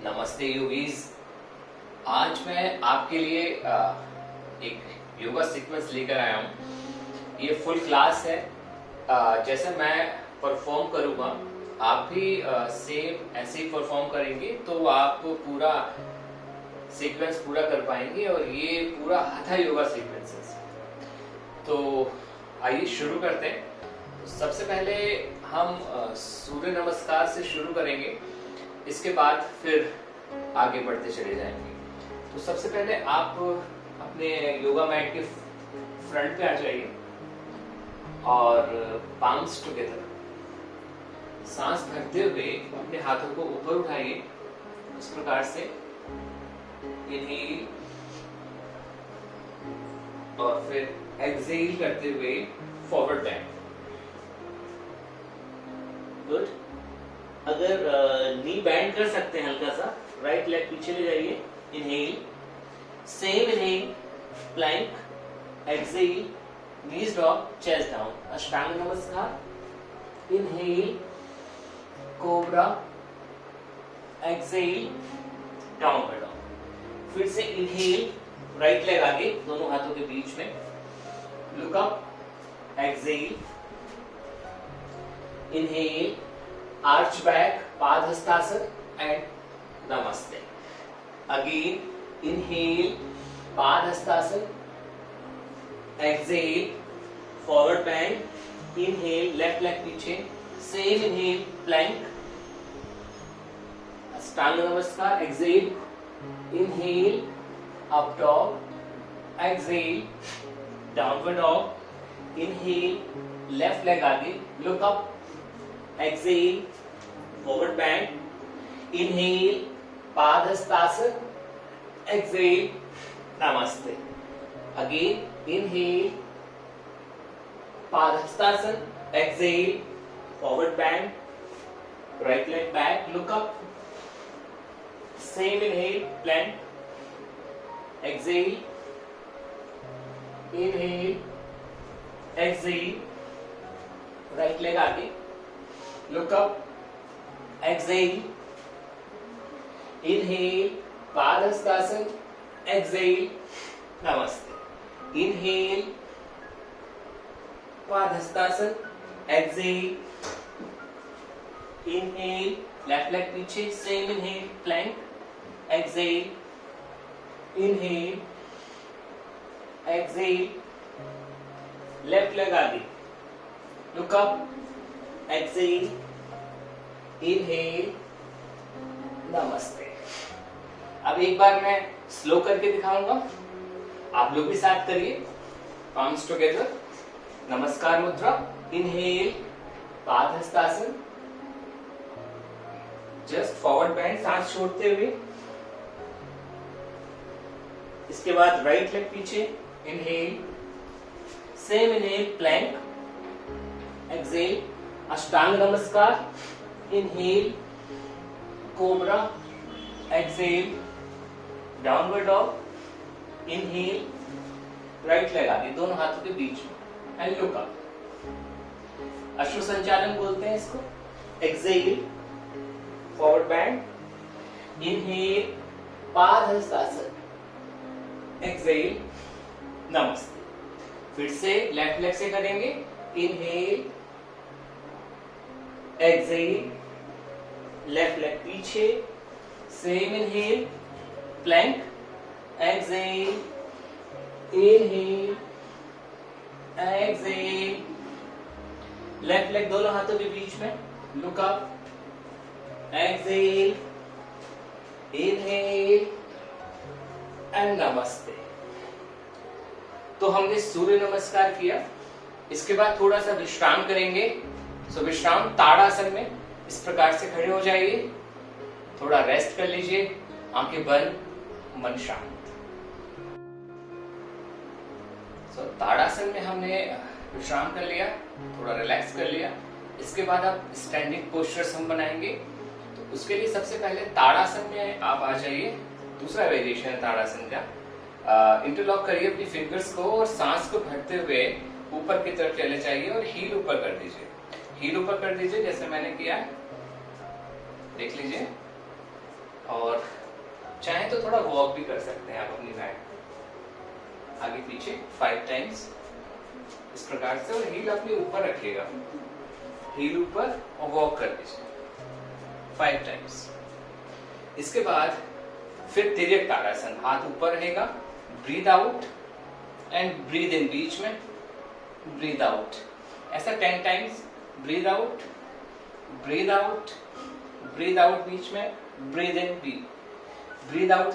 नमस्ते योगीज। आज मैं आपके लिए एक योगा सीक्वेंस लेकर आया हूँ। ये फुल क्लास है। जैसे मैं परफॉर्म करूँगा आप भी सेम ऐसे ही परफॉर्म करेंगे तो आप पूरा सीक्वेंस पूरा कर पाएंगे और ये पूरा hatha योगा सीक्वेंस है। तो आइए शुरू करते हैं। तो सबसे पहले हम सूर्य नमस्कार से शुरू करेंगे, इसके बाद फिर आगे बढ़ते चले जाएंगे। तो सबसे पहले आप अपने योगा मैट के फ्रंट पे आ जाइए और पाम्स टुगेदर, सांस भरते हुए अपने हाथों को ऊपर उठाइए इस प्रकार से, इनहेल और फिर एक्सहेल करते हुए फॉरवर्ड बेंड। गुड। अगर नी बैंड कर सकते हैं हल्का सा, राइट लेग पीछे ले जाइए, inhale, same inhale, plank, exhale, knees drop, chest down, Ashtanga नमस्कार, inhale, cobra, exhale, downward dog. फिर से इनहेल, राइट लेग आगे दोनों हाथों के बीच में, look up, exhale, inhale, arch back, Padahastasana and namaste. Again inhale, padahastasana, exhale, forward bend, inhale, left leg पीछे, same inhale, plank, Ashtanga Namaskar, exhale, inhale, up dog, exhale, downward dog, inhale, left leg आगे, look up, exhale, forward bend, inhale, padahastasana, exhale, namaste. Again inhale, padahastasana, exhale, forward bend, right leg back, look up, same inhale, plank, exhale, inhale, exhale, right leg आगे, look up, exhale, inhale, padahastasana, exhale, नमस्ते। Inhale, padahastasana, exhale, inhale, left leg पीछे, same inhale, plank, exhale, inhale, exhale, left leg आगे, look up, exhale, inhale, नमस्ते। अब एक बार मैं slow करके दिखाऊंगा, आप लोग भी साथ करिए। Palms together, namaskar mudra, inhale, padahastasana, just forward bend, सांस छोड़ते हुए। इसके बाद राइट लेग पीछे, inhale, same inhale, plank, exhale, ashtanga नमस्कार, inhale, cobra, exhale, downward dog, inhale, right leg आगे दोनों हाथों के बीच में एंड लुक अप। अश्व संचालन बोलते हैं इसको। Exhale, forward bend, inhale, padahastasana, exhale, namaste. फिर से लेफ्ट लेग से करेंगे, इनहेल, एक्सहेल, लेफ्ट लेग पीछे, same inhale, plank, exhale, inhale, exhale, left leg दोनों हाथों के बीच में, look up, exhale, inhale and namaste. तो हमने सूर्य नमस्कार किया, इसके बाद थोड़ा सा विश्राम करेंगे। सो विश्राम ताड़ासन में इस प्रकार से खड़े हो जाइए, थोड़ा रेस्ट कर लीजिए, आंखें बंद, मन शांत। सो ताड़ासन में हमने विश्राम कर लिया, थोड़ा रिलैक्स कर लिया। इसके बाद आप स्टैंडिंग पोस्चर्स हम बनाएंगे। तो उसके लिए सबसे पहले ताड़ासन में आप आ जाइए। दूसरा वेरिएशन है ताड़ासन का। इंटरलॉक करिए अपनी फिंगर्स को और सांस को भरते हुए ऊपर की तरफ चले जाइए और हील ऊपर कर दीजिए। हील ऊपर कर दीजिए जैसे मैंने किया, देख लीजिए। और चाहे तो थोड़ा वॉक भी कर सकते हैं आप अपनी मैट, आगे पीछे 5 टाइम्स इस प्रकार से, और हील अपने ऊपर रखिएगा, हील ऊपर, और वॉक कर दीजिए 5 टाइम्स। इसके बाद फिर तिर्यक ताड़ासन, हाथ ऊपर रहेगा, breathe out and breathe in, बीच में ब्रीद आउट, ऐसा 10 times, breathe out, breathe out, breathe out बीच में, ब्रीद इन, ब्रीद आउट,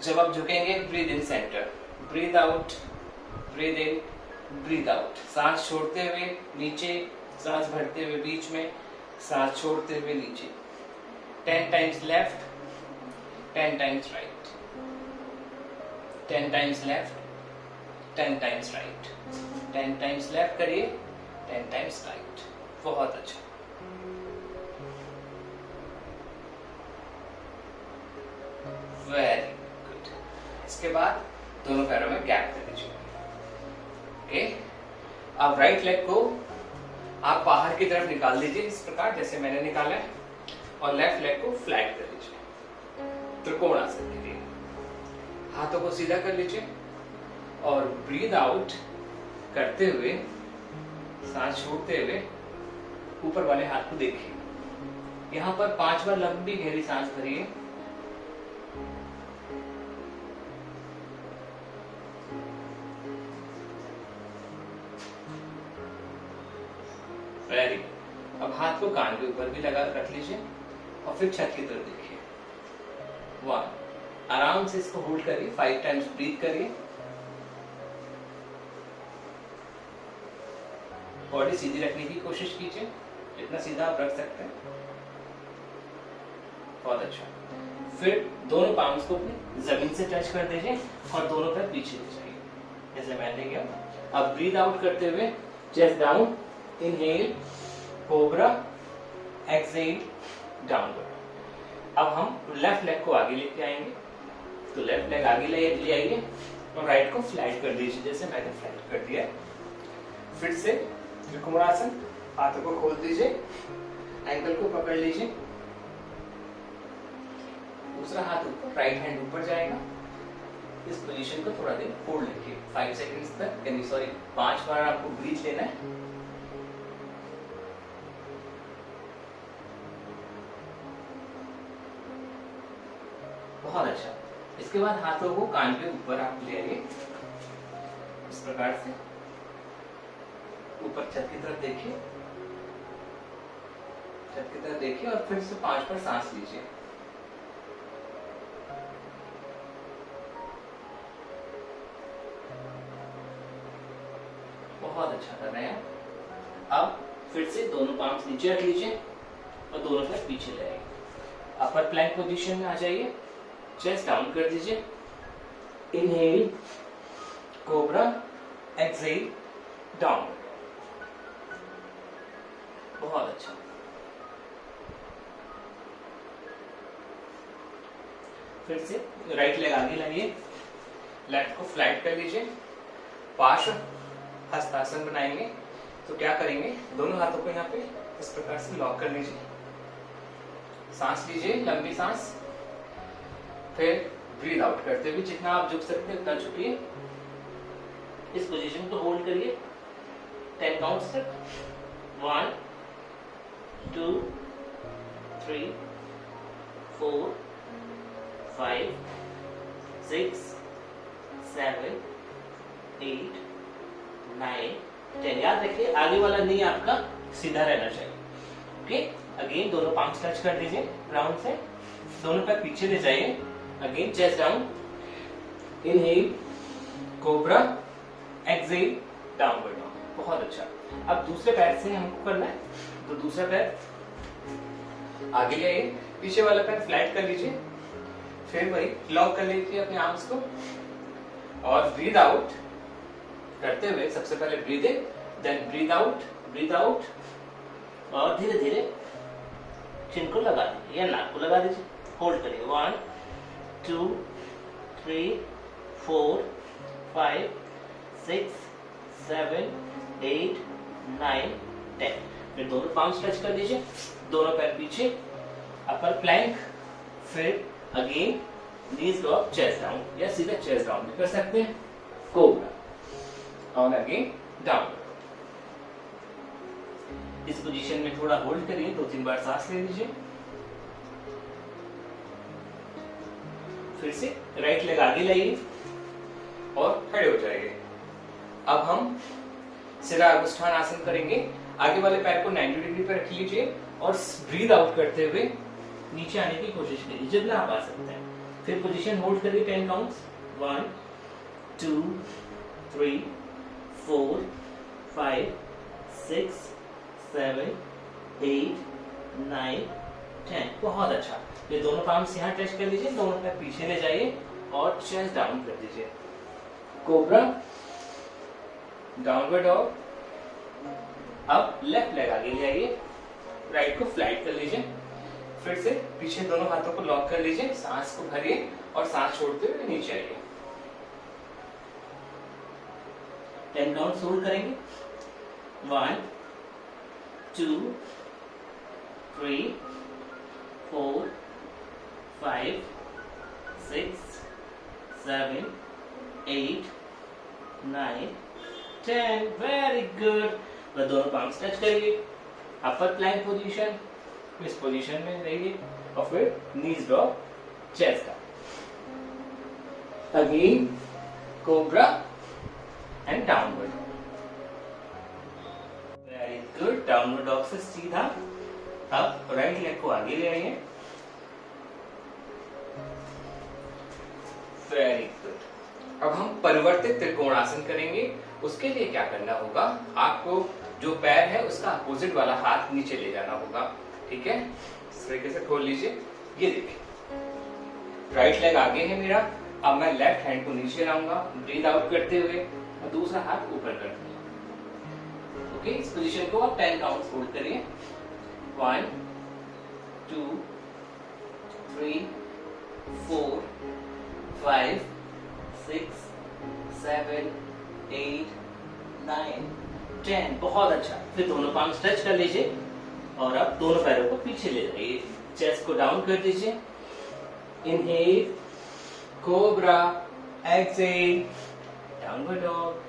जब आप झुकेंगे breathe in centre, breathe out, breathe in, breathe out, सांस छोड़ते हुए नीचे, सांस भरते हुए बीच में, सांस छोड़ते हुए नीचे, 10 times left, 10 times right, 10 times left, 10 times right, 10 times left करिए, 10 टाइम्स राइट। बहुत अच्छा। Very good. इसके बाद दोनों पैरों में गैप दे दीजिए। ओके, अब राइट लेग को आप बाहर की तरफ निकाल दीजिए इस प्रकार जैसे मैंने निकाला है, और लेफ्ट लेग को फ्लैट कर लीजिए त्रिकोणासन के लिए। हाथों को सीधा कर लीजिए और ब्रीद आउट करते हुए, सांस छोड़ते हुए ऊपर वाले हाथ को देखिए। यहां पर 5 बार लंबी गहरी सांस भरिए, वेरी। अब हाथ को कान के ऊपर भी लगा रख लीजिए और फिर छत की तरफ देखिए। 1, आराम से इसको होल्ड करिए, 5 टाइम्स ब्रीथ करिए। बॉडी सीधी रखने की कोशिश कीजिए, जितना सीधा आप रख सकते हैं। बहुत अच्छा। फिर दोनों पाम्स को अपने जमीन से टच कर दीजिए और दोनों पैर पीछे ले जाइए जैसे मैंने किया। अब ब्रीथ आउट करते हुए chest down, inhale cobra, exhale downward. अब हम लेफ्ट लेग को आगे लेके आएंगे, तो लेफ्ट लेग आगे ले आइए और राइट को फ्लैट कर दीजिए जैसे मैंने फ्लैट कर दिया। फिर से त्रिकोणासन, हाथों को खोल दीजिए, एंकल को पकड़ लीजिए, दूसरा हाथ ऊपर, राइट हैंड ऊपर जाएगा। इस पोजीशन को थोड़ा देर होल्ड रखिए, 5 सेकंड्स तक, यानी सॉरी 5 बार आपको ब्रीथ लेना है। बहुत अच्छा। इसके बाद हाथों को कान के ऊपर आप ले आइए इस प्रकार से, ऊपर छत की तरफ देखिए, छत की तरफ देखिए और फिर से 5 बार सांस लीजिए। बहुत अच्छा कर रहे हैं। अब फिर से दोनों पाम्स नीचे रख लीजिए और दोनों पैर पीछे ले आइए। अपर प्लैंक पोजीशन में आ जाइए, चेस्ट डाउन कर दीजिए, इनहेल कोबरा, एक्सहेल डाउन। बहुत अच्छा। फिर से राइट लेग आगे लाइए, लेफ्ट को फ्लैट कर लीजिए, पार्श्व हस्तासन बनाएंगे। तो क्या करेंगे, दोनों हाथों को यहाँ पे इस प्रकार से लॉक कर लीजिए, सांस लीजिए, लंबी सांस, फिर ब्रीथ आउट करते हुए जितना आप झुक सकते हैं उतना झुकिए। इस पोजीशन को होल्ड करिए 10 काउंट्स तक। 1 2 3 4 5 6 7 8 9 10। याद रखिए आगे वाला नी आपका सीधा रहना चाहिए। ओके, अगेन दोनों पाम्स टच कर दीजिए ग्राउंड से, दोनों पैर पीछे ले जाइए। Again chest down, inhale cobra, exhale downward dog. बहुत अच्छा। अब दूसरे पैर से हमको करना है, तो दूसरा पैर आगे ले आइए, पीछे वाला पैर फ्लैट कर लीजिए, फिर वही लॉक कर लीजिए अपने आर्म्स को और ब्रीथ आउट करते हुए सबसे पहले ब्रीथ इन, देन ब्रीथ आउट और धीरे धीरे चिन को लगा दीजिए या नाक को लगा दीजिए, होल्ड करिए। 1 2 3 4 5 6 7 8 9 10। फिर दोनों पाम्स टच कर दीजिए, दोनों पैर पीछे, अपर प्लैंक, फिर अगेन नीज ड्रॉप, चेस्ट डाउन, या सीधा चेस्ट डाउन भी कर सकते हैं, कोबरा और अगेन डाउन। इस पोजीशन में थोड़ा होल्ड करिए, 2-3 बार सांस ले लीजिए। फिर से राइट लेग आगे लाइए और खड़े हो जाइए। अब हम सिरा अगुष्ठान आसन करेंगे। आगे वाले पैर को 90 डिग्री पर रख लीजिए और ब्रीद आउट करते हुए नीचे आने की कोशिश करिए जितना आप आ सकते हैं। फिर पोजीशन होल्ड करिए 10 काउंट्स, 1 2 3 4 5 6 7 8 9 10। बहुत अच्छा। ये दोनों पाम्स यहाँ टच कर लीजिए, दोनों पैर पीछे ले जाइए और चेस्ट डाउन कर दीजिए। Cobra, downward dog. अब लेफ्ट लेग आगे ले आइए, राइट को फ्लैट कर लीजिए। फिर से पीछे दोनों हाथों को लॉक कर लीजिए, सांस को भरिए और सांस छोड़ते हुए नीचे आइए। 10 काउंट्स होल्ड करेंगे, 1 2 3 4 5 6 7 8 9 10। Very good. वह दोनों पाम्स टच करिए, अपर प्लैंक पोजीशन, इस पोजीशन में रहिए और फिर knees drop, chest down, again cobra and downward. Very good. Downward dog से सीधा अब राइट लेग को आगे ले आइए। Very good. अब हम परिवर्तित त्रिकोणासन करेंगे। उसके लिए क्या करना होगा, आपको जो पैर है उसका अपोजिट वाला हाथ नीचे ले जाना होगा, ठीक है। इस तरीके से खोल लीजिए, ये देखिए राइट लेग आगे है मेरा। अब मैं लेफ्ट हैंड को नीचे लाऊंगा, ब्रीद आउट करते हुए, और दूसरा हाथ ऊपर कर दूंगा। ओके, इस पोजीशन को आप 10 काउंट्स होल्ड करिए, 1 2 3 4 5 6 7 8 9 10। बहुत अच्छा। फिर दोनों पाम स्ट्रेच कर लीजिए और अब दोनों पैरों को पीछे ले जाइए, चेस्ट को डाउन कर दीजिए। Inhale cobra, exhale downward dog.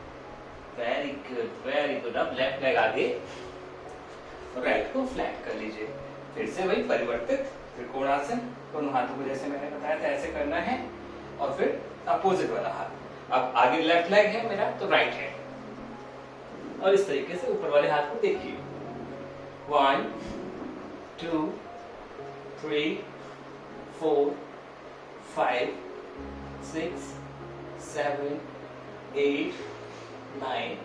Very good, very good. अब लेफ्ट लेग आगे, राइट को फ्लैट कर लीजिए। फिर से वही परिवर्तित त्रिकोणासन, दोनों हाथों को जैसे मैंने बताया था ऐसे करना है और फिर अपोजिट वाला हाथ। अब आगे लेफ्ट लेग है मेरा तो राइट है, और इस तरीके से ऊपर वाले हाथ को देखिए, 1 2 3 4 5 6 7 8 9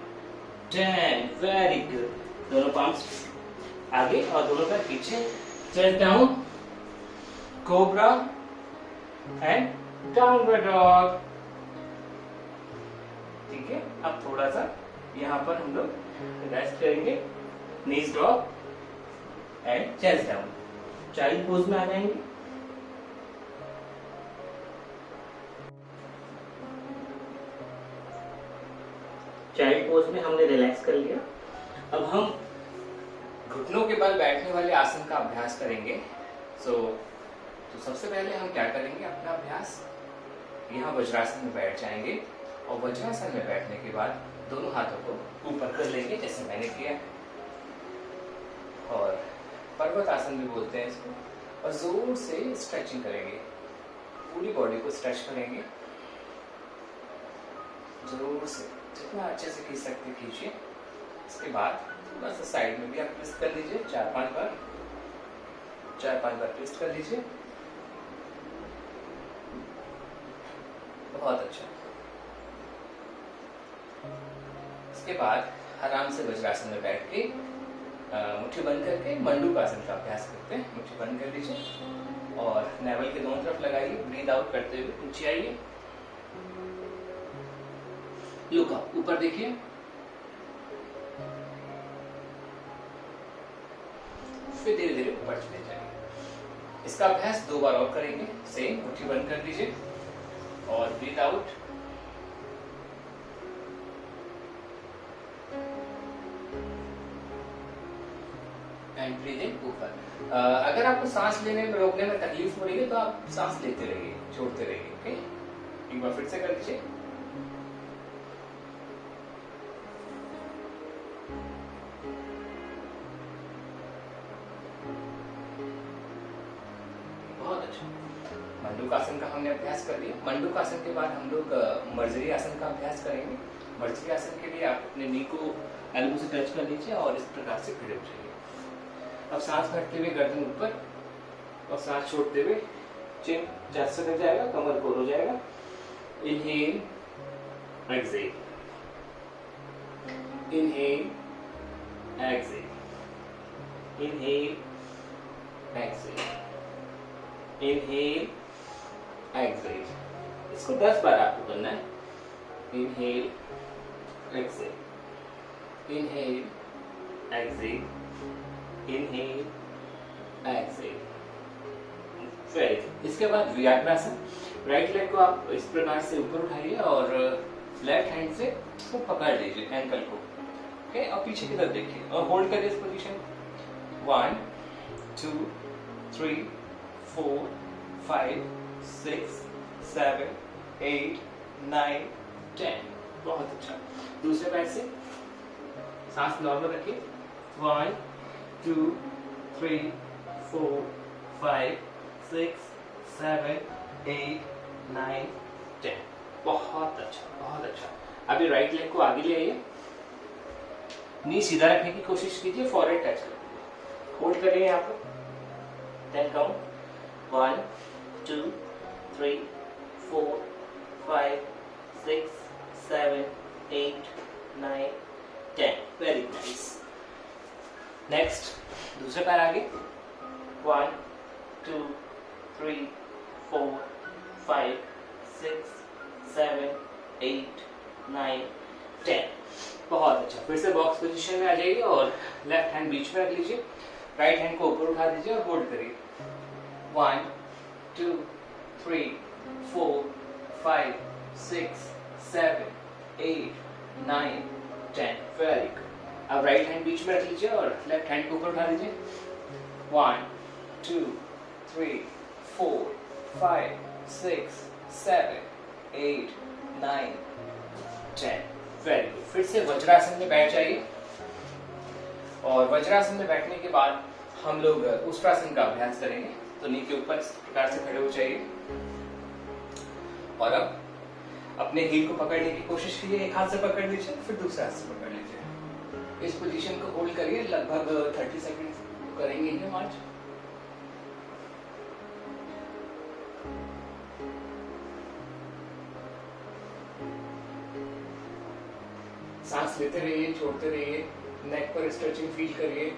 10। Very good. दोनों पाम्स आगे और दोनों पैर पीछे, chest down, cobra and downward dog. ठीक है, अब थोड़ा सा यहाँ पर हम लोग रेस्ट करेंगे, knees drop and chest down. Child pose में आ जाएंगे। चाइल्ड पोज में हमने रिलैक्स कर लिया। अब हम घुटनों के बल बैठने वाले आसन का अभ्यास करेंगे। तो सबसे पहले हम क्या करेंगे, अपना अभ्यास यहाँ वज्रासन में बैठ जाएंगे और वज्रासन में बैठने के बाद दोनों हाथों को ऊपर कर लेंगे जैसे मैंने किया, और पर्वत आसन भी बोलते हैं इसको, और जोर से स्ट्रेचिंग करेंगे, पूरी बॉडी को स्ट्रेच करेंगे, जोर से जितना अच्छे से खींच सकते खींचिए। इसके बाद थोड़ा सा साइड में भी आप ट्विस्ट कर लीजिए, 4-5 बार ट्विस्ट कर लीजिए। बहुत अच्छा। इसके बाद आराम से वज्रासन में बैठ के मुट्ठी बंद करके मंडूकासन का अभ्यास करते हैं। मुट्ठी बंद कर लीजिए और नेवल के दोनों तरफ लगाइए, ब्रीद आउट करते हुए नीचे आइए, लुक अप, ऊपर देखिए, फिर धीरे धीरे ऊपर चले जाएंगे। इसका अभ्यास 2 बार और करेंगे। सेम, मुट्ठी बंद कर दीजिए और ब्रीद आउट, एंड ब्रीद इन ऊपर। अगर आपको सांस लेने में रोकने में तकलीफ हो रही है तो आप सांस लेते रहिए, छोड़ते रहिए। ओके, एक बार फिर से कर लीजिए। बहुत अच्छा। मंडूकासन का हमने अभ्यास कर लिया। मंडूकासन के बाद हम लोग मर्जरी आसन का अभ्यास करेंगे। मर्जरी आसन के लिए आप अपने नी को एल्बो से टच कर लीजिए और इस प्रकार से खड़े हो जाइए। अब सांस भरते हुए गर्दन ऊपर और सांस छोड़ते हुए चिन चेस्ट से लग जाएगा, कमर गोल हो जाएगा। Inhale, exhale, inhale, exhale, inhale, exhale, inhale, exhale. इसको 10 बार आपको करना है। Inhale, exhale, inhale, exhale, inhale, exhale. Very good. इसके बाद व्याघ्रासन। राइट लेग को आप इस प्रकार से ऊपर उठाइए और लेफ्ट हैंड से इसको पकड़ लीजिए एंकल को। ओके, और पीछे की तरफ देखिए और होल्ड करिए इस पोजीशन। 1 2 3 4 5 6 7 8 9 10। बहुत अच्छा। दूसरे पैर से सांस नॉर्मल रखिए। 1 2 3 4 5 6 7 8 9 10। बहुत अच्छा, बहुत अच्छा। अभी राइट लेग को आगे ले आइए, नी सीधा रखने की कोशिश कीजिए, फॉरहेड टच कर दीजिए। होल्ड करिए यहाँ पर 10 काउंट। 1 2 3 4 5 6 7 8 9 10। Very nice. नेक्स्ट दूसरे पैर आगे। 1 2 3 4 5 6 7 8 9 10। बहुत अच्छा। फिर से बॉक्स पोजीशन में आ जाइए और लेफ्ट हैंड बीच में रख लीजिए, राइट हैंड को ऊपर उठा दीजिए और होल्ड करिए। 1 2 3 4 5 6 7 8 9 10। Very good. अब राइट हैंड बीच में रख लीजिए और लेफ्ट हैंड को ऊपर उठा दीजिए। 1 2 3 4 5 6 7 8 9 10। Very good. फिर से वज्रासन में बैठ जाइए और वज्रासन में बैठने के बाद हम लोग उष्ट्रासन का अभ्यास करेंगे। तो नी के ऊपर इस प्रकार से खड़े हो जाइए और अब अपने हील को पकड़ने की कोशिश कीजिए। एक हाथ से पकड़ लीजिए, फिर दूसरे हाथ से पकड़ लीजिए। इस पोजीशन को होल्ड करिए, लगभग 30 सेकंड करेंगे हम आज। सांस लेते रहिए, छोड़ते रहिए, नेक पर स्ट्रेचिंग फील करिए।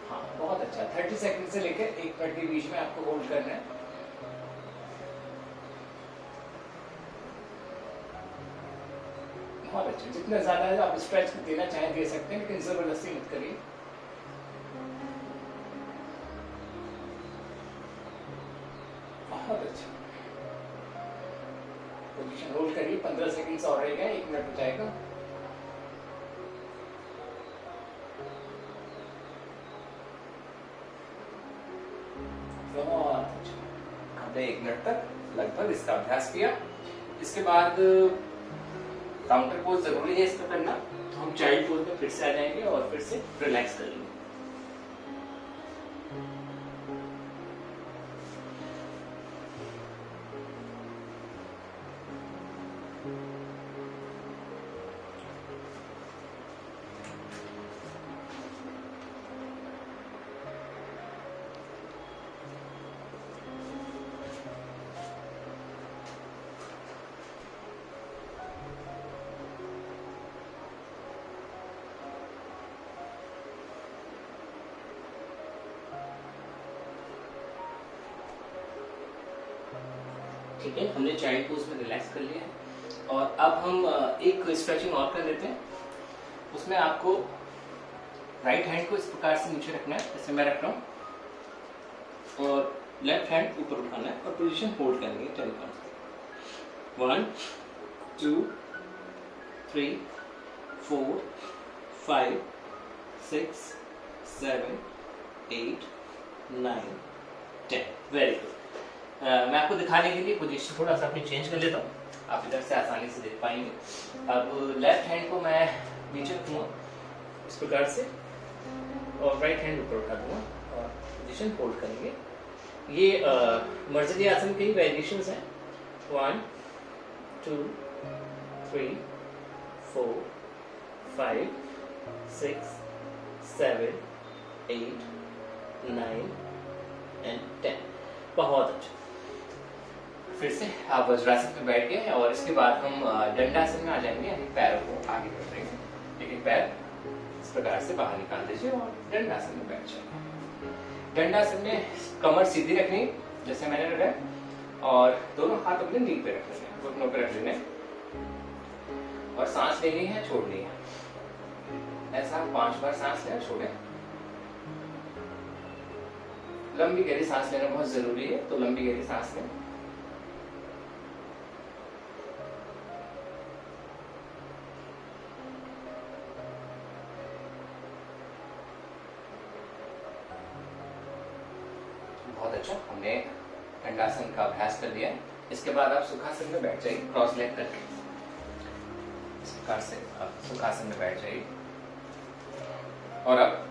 हाँ, बहुत अच्छा। 30 सेकंड से लेकर 1 मिनट के बीच में आपको होल्ड करना है। बहुत अच्छा। जितना ज्यादा आप स्ट्रेच देना चाहें दे सकते हैं, लेकिन जबरदस्ती मत करिए। बहुत अच्छा। पोजीशन होल्ड करिए। 15 सेकंड और रहेगा, 1 मिनट हो जाएगा। बहुत अच्छा। हमने 1 मिनट तक लगभग इसका अभ्यास किया। इसके बाद काउंटर पोज जरूरी है इसका करना, तो हम चाइल्ड पोज में फिर से आ जाएंगे और फिर से रिलैक्स कर लेंगे। ठीक है, हमने चाइल्ड पोज में रिलैक्स कर लिया है और अब हम एक स्ट्रेचिंग और कर लेते हैं। उसमें आपको राइट हैंड को इस प्रकार से नीचे रखना है, जैसे मैं रख रहा हूँ, और लेफ्ट हैंड ऊपर उठाना है और पोजीशन होल्ड करनी है 10 काउंट। 1 2 3 4 5 6 7 8 9 10। Very good. मैं आपको दिखाने के लिए पोजीशन थोड़ा सा अपनी चेंज कर लेता हूँ, आप इधर से आसानी से देख पाएंगे। अब लेफ्ट हैंड को मैं नीचे रखूँगा इस प्रकार से, और राइट हैंड ऊपर उठा दूंगा और पोजीशन होल्ड करेंगे। ये मर्जरी आसन के ही वेरिएशंस हैं। 1 2 3 4 5 6 7 8 9 and 10। बहुत अच्छा। फिर से आप वज्रासन पे बैठ गए और इसके बाद हम दंडासन में आ जाएंगे, यानी पैरों को आगे कर देंगे। एक एक पैर इस प्रकार से बाहर निकाल दीजिए और दंडासन में बैठ जाएंगे। दंडासन में कमर सीधी रखनी जैसे मैंने रखा है, और दोनों हाथ अपने नी पे रख लेने, घुटनों पे रख लेने, और सांस लेनी है, छोड़नी है। ऐसा 5 बार सांस लें, छोड़ें। लंबी गहरी सांस लेना बहुत जरूरी है, तो लंबी गहरी सांस लें। बहुत अच्छा, हमने दंडासन का अभ्यास कर लिया। इसके बाद आप सुखासन में बैठ जाइए, क्रॉस लेग करके। इस प्रकार से आप सुखासन में बैठ जाइए और अब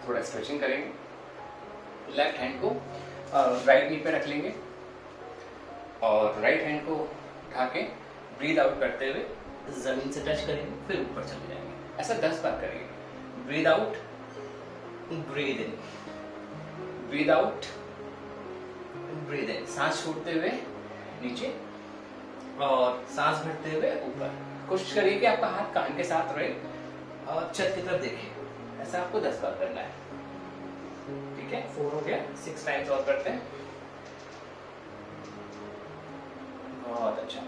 थोड़ा स्ट्रेचिंग करेंगे। लेफ्ट हैंड को राइट नी पे रख लेंगे और राइट हैंड को उठा के ब्रीद आउट करते हुए जमीन से टच करेंगे, फिर ऊपर चले जाएंगे। ऐसा 10 बार करेंगे। Breathe out, breathe in, breathe out, breathe इन। सांस छोड़ते हुए नीचे और सांस भरते हुए ऊपर। कोशिश करिए कि आपका हाथ कान के साथ रहे और छत की तरफ देखे। ऐसा आपको 10 बार करना है। ठीक है, 4 हो गया, 6 टाइम्स और करते हैं। बहुत अच्छा।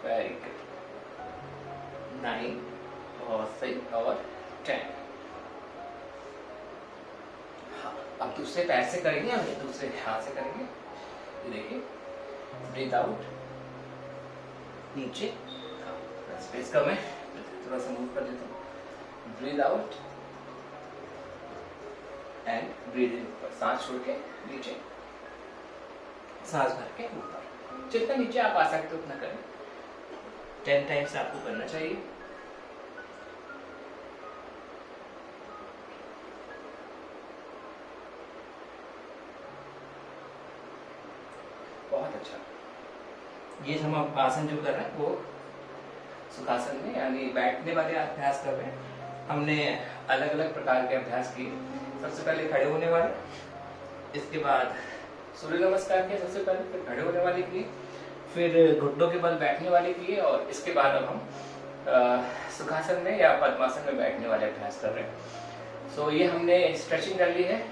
Very good. 9 और 6 और 10। हाँ, अब दूसरे पैर से करेंगे, हम दूसरे हाथ से करेंगे। ये देखिए, ब्रीथ आउट, नीचे, स्पेस कम है, थोड़ा सा मूव कर देता हूँ। ब्रीथ आउट एंड ब्रीथ इन, ऊपर सांस छोड़ के नीचे, सांस भर के ऊपर। जितना नीचे आप आ सकते हो उतना करें। 10 टाइम्स आपको करना चाहिए। बहुत अच्छा। ये हम आसन जो कर रहे हैं वो सुखासन में, यानी बैठने वाले अभ्यास कर रहे हैं। हमने अलग अलग प्रकार के अभ्यास किए। सबसे पहले खड़े होने वाले, इसके बाद सूर्य नमस्कार किए सबसे पहले, फिर खड़े होने वाले किए, फिर घुटनों के बल बैठने वाले किए, और इसके बाद अब हम सुखासन में या पद्मासन में बैठने वाले अभ्यास कर रहे हैं। सो ये हमने स्ट्रेचिंग कर ली है।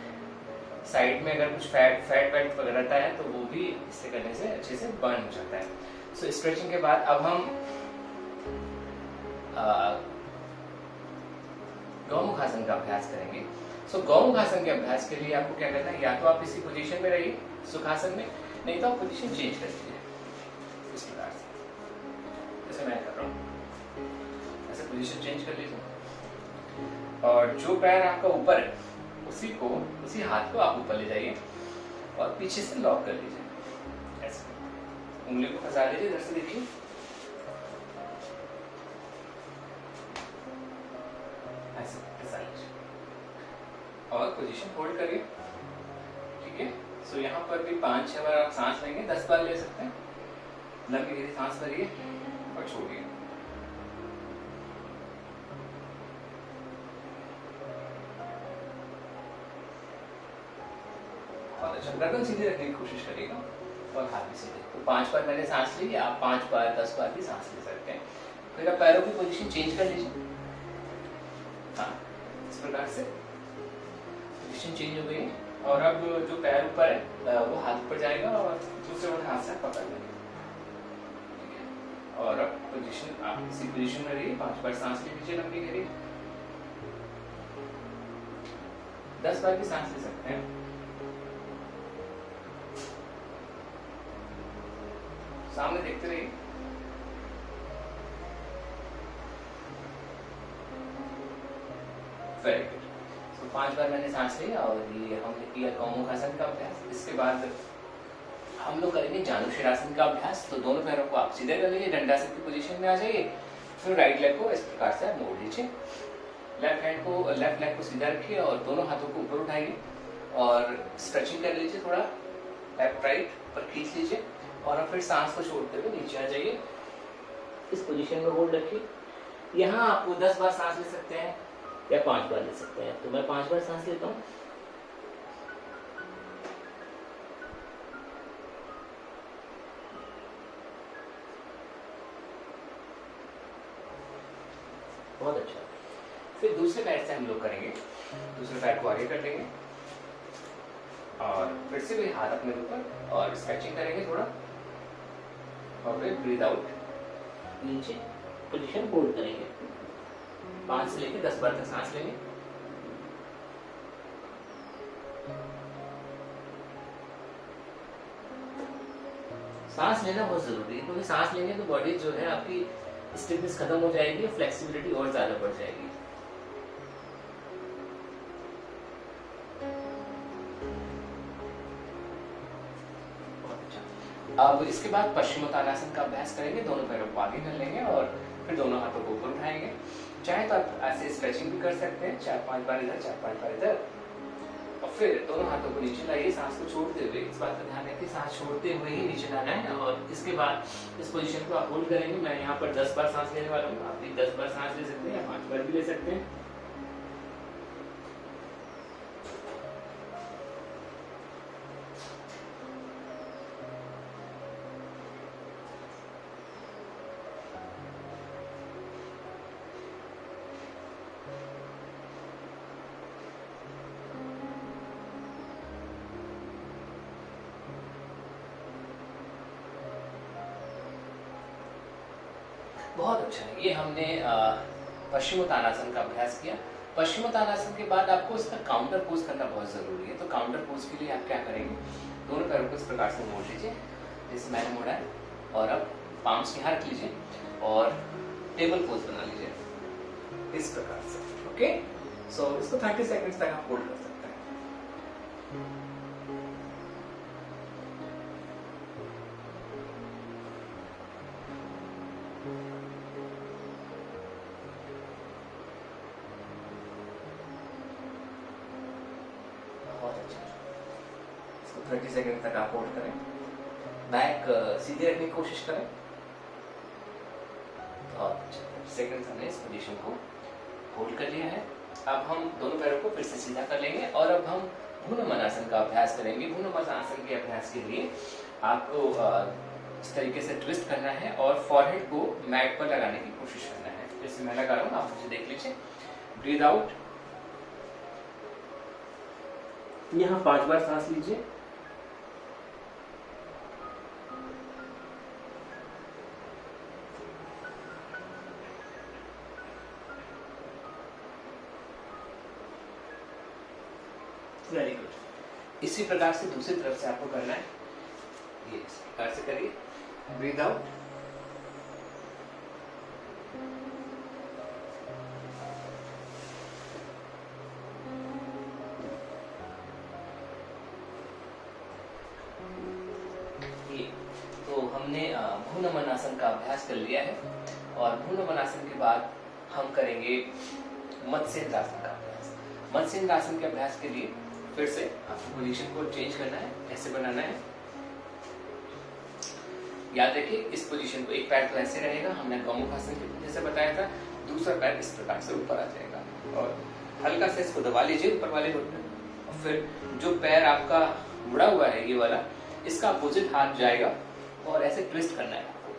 साइड में अगर कुछ फैट वेट वगैरह रहता है तो वो भी इससे करने से अच्छे से बर्न हो जाता है। सो स्ट्रेचिंग के बाद अब हम गौमुखासन का अभ्यास करेंगे। सो गौमुखासन के अभ्यास के लिए आपको क्या करना है, या तो आप इसी पोजीशन में रहिए सुखासन में, नहीं तो आप पोजीशन चेंज कर लीजिए इस प्रकार से, जैसे मैं कर रहा हूँ। ऐसे पोजीशन चेंज कर लीजिए और जो पैर आपका ऊपर है उसी हाथ को आप ऊपर ले जाइए और पीछे से लॉक कर लीजिए। ऐसे उंगली को फंसा लीजिए, इधर से देखिए, ऐसे फंसा लीजिए और पोजीशन होल्ड करिए। ठीक है, सो यहाँ पर भी 5-6 बार आप सांस लेंगे, 10 बार ले सकते हैं। लंबी गहरी सांस भरिए और छोड़िए। गर्दन सीधे रखने की कोशिश करिएगा और हाथ भी सीधे। तो 5 बार मैंने सांस ली, आप 5 बार 10 बार भी सांस ले सकते हैं। फिर आप पैरों की पोजीशन चेंज कर लीजिए। हाँ, इस प्रकार से पोजीशन चेंज हो गई और अब जो पैर ऊपर है वो हाथ ऊपर जाएगा और दूसरे वाले हाथ से पकड़ लेंगे। ठीक है, और अब पोजीशन आप इसी पोजीशन में रहिए। 5 बार सांस ले लीजिए लंबी गहरी, 10 बार भी सांस ले सकते हैं। सामने देखते रहिए। Very good. तो 5 बार मैंने सांस लिया और ये हमने किया गौमुखासन का अभ्यास। इसके बाद हम लोग करेंगे जानुशीरासन का अभ्यास। तो दोनों पैरों को आप सीधे कर लीजिए, दंडासन की पोजीशन में आ जाइए। फिर राइट लेग को इस प्रकार से आप मोड़ लीजिए। लेफ्ट लेग को सीधा रखिए और दोनों हाथों को ऊपर उठाइए और स्ट्रेचिंग कर लीजिए थोड़ा, लेफ्ट राइट पर खींच लीजिए और अब फिर सांस को छोड़ते हुए नीचे आ जाइए। इस पोजीशन में होल्ड रखिए। यहाँ आप 10 बार सांस ले सकते हैं या 5 बार ले सकते हैं। तो मैं 5 बार सांस लेता हूँ। बहुत अच्छा। फिर दूसरे पैर से हम लोग करेंगे, दूसरे पैर को आगे कर लेंगे और फिर से भी हाथ अपने ऊपर और स्ट्रेचिंग करेंगे थोड़ा और फिर ब्रीद आउट, नीचे पोजीशन होल्ड करेंगे। 5 से लेकर 10 बार तक सांस लेंगे। सांस लेना बहुत जरूरी है, क्योंकि सांस लेंगे तो बॉडी जो है आपकी स्टिफनेस खत्म हो जाएगी, फ्लेक्सिबिलिटी और ज्यादा बढ़ जाएगी। अब इसके बाद पश्चिमोत्तानासन का अभ्यास करेंगे। दोनों पैरों को आगे कर लेंगे और फिर दोनों हाथों को ऊपर उठाएंगे। चाहे तो आप ऐसे स्ट्रेचिंग भी कर सकते हैं, 4-5 बार इधर 4-5 बार इधर, और फिर दोनों हाथों को नीचे लाइए सांस को छोड़ते हुए। इस बात का ध्यान रखिए सांस छोड़ते हुए ही नीचे लाना है। और इसके बाद इस पोजीशन को आप होल्ड करेंगे। मैं यहाँ पर 10 बार सांस लेने वाला हूँ, आप भी 10 बार सांस ले सकते हैं या 5 बार भी ले सकते हैं। बहुत अच्छा है। ये हमने पश्चिमोत्तानासन का अभ्यास किया। पश्चिमोत्तानासन के बाद आपको इसका काउंटर पोज करना बहुत जरूरी है। तो काउंटर पोज के लिए आप क्या करेंगे, दोनों पैरों को इस प्रकार से मोड़ लीजिए जैसे मैंने मोड़ा है और अब पाम्स यहाँ रख लीजिए और टेबल पोज बना लीजिए इस प्रकार से। ओके, सो इसको 30 सेकंड्स तक आप होल्ड कर सकते हैं। बहुत अच्छा, इसको 30 सेकंड तक आप होल्ड करें। बैक सीधे रखने की कोशिश करें। बहुत अच्छा, सेकंड हमने इस पोजीशन को होल्ड कर लिया है। अब हम दोनों पैरों को फिर से सीधा कर लेंगे और अब हम भूनमनासन का अभ्यास करेंगे। भूनमनासन के अभ्यास के लिए आपको इस तरीके से ट्विस्ट करना है और फॉरहेड को मैट पर लगाने की कोशिश करना है। जैसे मैं लगा रहा हूँ, आप मुझे देख लीजिए। ब्रीद आउट, यहाँ 5 बार सांस लीजिए। Very good. इसी प्रकार से दूसरी तरफ से आपको करना है। ये इस प्रकार से करिए। ब्रीद आउट, तो हमने भूनमनासन का अभ्यास कर लिया है और भूनमनासन के बाद हम करेंगे मत्स्येंद्रासन का अभ्यास। मत्स्येंद्रासन के अभ्यास के लिए फिर से आपको पोजीशन को चेंज करना है। ऐसे बनाना है, याद रखिए इस पोजीशन को, एक पैर तो ऐसे रहेगा, हमने गौमुखासन के जैसे बताया था, दूसरा पैर इस प्रकार से ऊपर आ जाएगा और हल्का से इसको दबा लीजिए ऊपर वाले घुटने और फिर जो पैर आपका मुड़ा हुआ है ये वाला, इसका अपोजिट हाथ जाएगा और ऐसे ट्विस्ट करना है आपको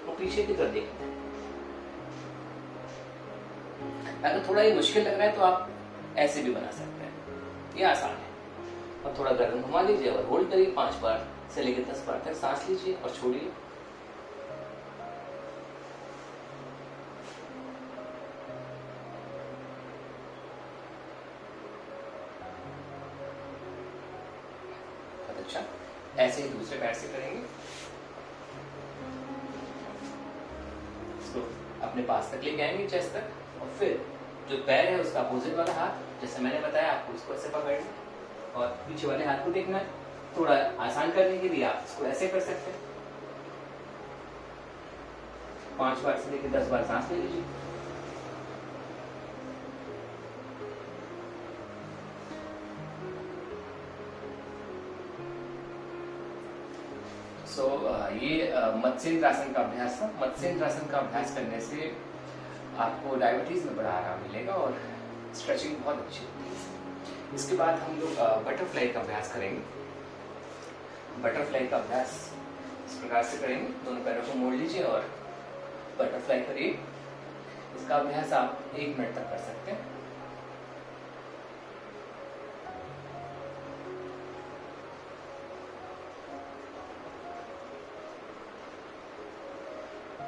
और पीछे की तरफ देखना है। अगर थोड़ा ये मुश्किल लग रहा है तो आप ऐसे भी बना सकते हैं, ये आसान है। और थोड़ा गर्दन घुमा लीजिए और होल्ड करिए। 5 बार से लेकर 10 बार तक सांस लीजिए और छोड़िए। अच्छा, ऐसे ही दूसरे पैर से करेंगे। इसको अपने पास तक लेके आएंगे, चेस्ट तक, और फिर जो पैर है उसका अपोजिट वाला हाथ, जैसे मैंने बताया आपको, इसको ऐसे पकड़ना और पीछे वाले हाथ को देखना है। थोड़ा आसान करने के लिए आप इसको ऐसे कर सकते हैं। 5 बार से लेकर 10 बार सांस ले लीजिए। ये मत्स्येंद्रासन का अभ्यास था। मत्स्येंद्रासन का अभ्यास करने से आपको डायबिटीज में बड़ा आराम मिलेगा और स्ट्रेचिंग बहुत अच्छी होती है। इसके बाद हम लोग बटरफ्लाई का अभ्यास करेंगे। बटरफ्लाई का अभ्यास इस प्रकार से करेंगे, दोनों पैरों को मोड़ लीजिए और बटरफ्लाई करिए। इसका अभ्यास आप 1 मिनट तक कर सकते हैं।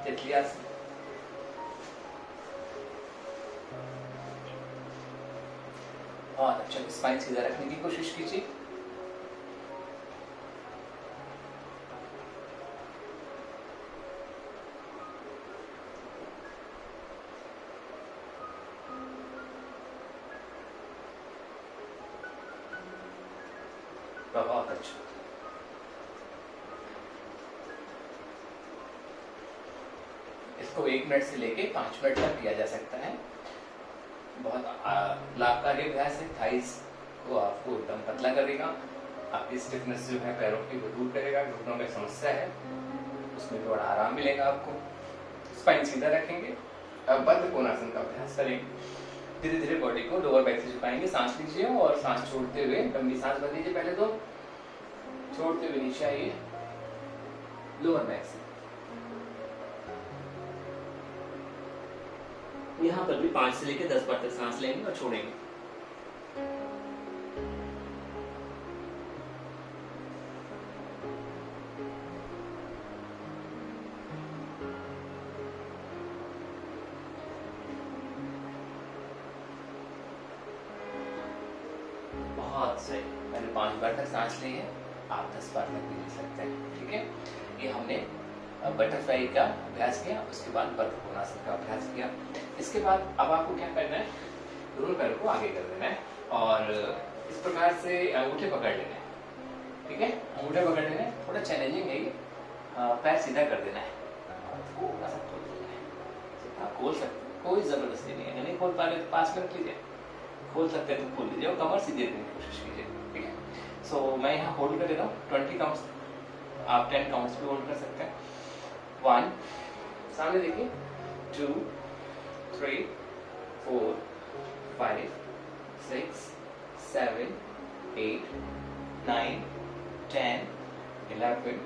तितली आसन, और अच्छा स्पाइन सीधा रखने की कोशिश कीजिए। बहुत अच्छा। इसको 1 मिनट से लेके 5 मिनट तक किया जा सकता है। बहुत लाभकारी अभ्यास है। थाइस को आपको एकदम पतला करेगा, आपकी स्टिफनेस जो है पैरों की वो दूर करेगा। घुटनों में समस्या है उसमें थोड़ा आराम मिलेगा आपको। स्पाइन सीधा रखेंगे। अब बद्ध कोणासन का अभ्यास करेंगे। धीरे धीरे बॉडी को लोअर बैक से झुकाएंगे। सांस लीजिए और सांस छोड़ते हुए लंबी सांस भर लीजिए। पहले तो छोड़ते हुए नीचे आइए लोअर बैक से। यहाँ पर भी 5 से लेकर 10 बार तक सांस लेंगे और छोड़ेंगे। बहुत सही। मैंने 5 बार तक सांस ली है, आप 10 बार तक भी ले सकते हैं। ठीक है, ये हमने बटरफ्लाई का अभ्यास किया, उसके बाद बद्ध कोणासन का अभ्यास किया। इसके बाद अब आपको क्या करना है, दोनों पैरों को आगे कर देना है और इस प्रकार से अंगूठे पकड़ लेना है। ठीक है, अंगूठे पकड़ लेना है। थोड़ा चैलेंजिंग है ये। पैर सीधा कर देना है, थोड़ा सा खोल देना है। आप खोल सकते हैं, कोई जबरदस्ती नहीं है। नहीं खोल पा रहे तो 5 मिनट लीजिए, खोल सकते हैं तो खोल लीजिए और कमर सीधे रखने की कोशिश कीजिए। ठीक है, सो मैं यहाँ होल्ड कर देता हूँ 20 काउंट्स, आप 10 काउंट्स पे होल्ड कर सकते हैं। 1, सामने देखिए, 2, 3, 4, 5, 6, 7, 8, 9, 10, 11,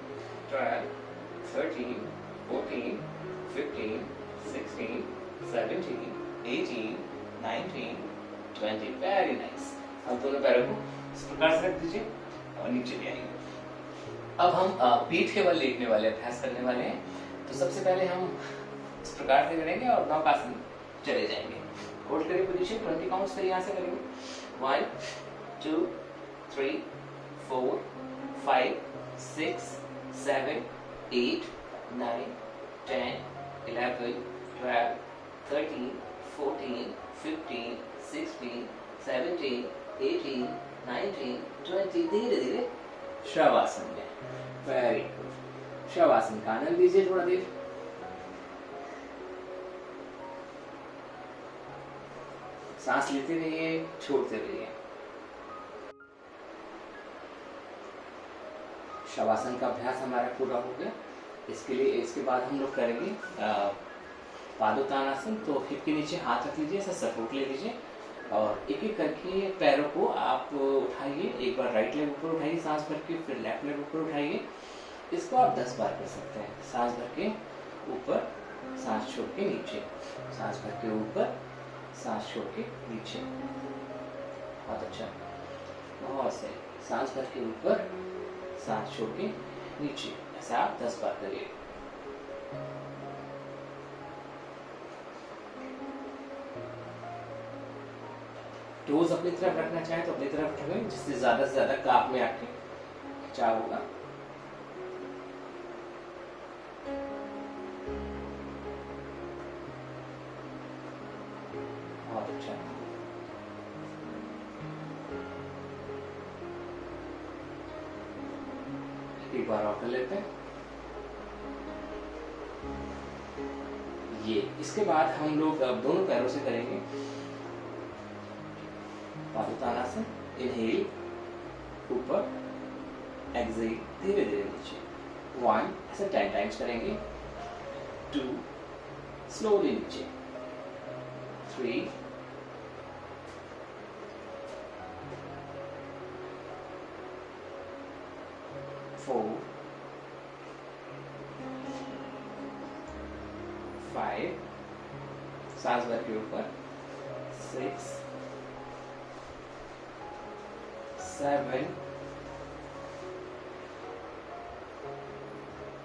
12, 13, 14, 15, 16, 17, 18, 19, 20। Very nice. अब दोनों पैरों को इस प्रकार से रख दीजिए और नीचे ले आएंगे। अब हम पीठ के बल लेटने वाले अभ्यास करने वाले हैं। तो सबसे पहले हम इस प्रकार से करेंगे और नौकासन चले जाएंगे। होल्ड करिए पोजीशन, 20 काउंट्स पे यहाँ से करेंगे। 1, 2, 3, 4, 5, 6, 7, 8, 9, 10, 11, 12, 13, 14, 15, 16, 17, 18, 19, 20। धीरे धीरे शवासन में। Very good. शवासन का आनंद लीजिए थोड़ा देर। सांस लेते रहिए, छोड़ते रहिए। शवासन का अभ्यास हमारा पूरा हो गया। इसके बाद हम लोग करेंगे पादोत्तानासन। तो हिप के नीचे हाथ रख लीजिए, ऐसा सपोर्ट ले लीजिए और एक एक करके पैरों को आप उठाइए। एक बार राइट लेग ऊपर उठाइए सांस भर के, फिर लेफ्ट लेग ऊपर उठाइए। इसको आप 10 बार कर सकते हैं। सांस भर के ऊपर, सांस छोड़ के नीचे, सांस भर के ऊपर, सांस छोड़ के नीचे। बहुत अच्छा, बहुत सही। सांस भर के ऊपर, सांस छोड़ के नीचे। ऐसा आप 10 बार करिए। टोज अपनी तरफ रखना चाहे तो अपनी तरफ रखें, जिससे ज्यादा से ज्यादा काफ में आपके खिंचाव होगा। बहुत अच्छा। एक बार और कर लेते हैं ये। इसके बाद हम लोग अब दोनों पैरों से करेंगे पादोत्तानासन। इनहेल ऊपर, एक्सहेल धीरे धीरे नीचे। 1 ऐसे 10 टाइम्स करेंगे। 2 स्लोली नीचे। 3 4 5 सांस भर के ऊपर। 6 7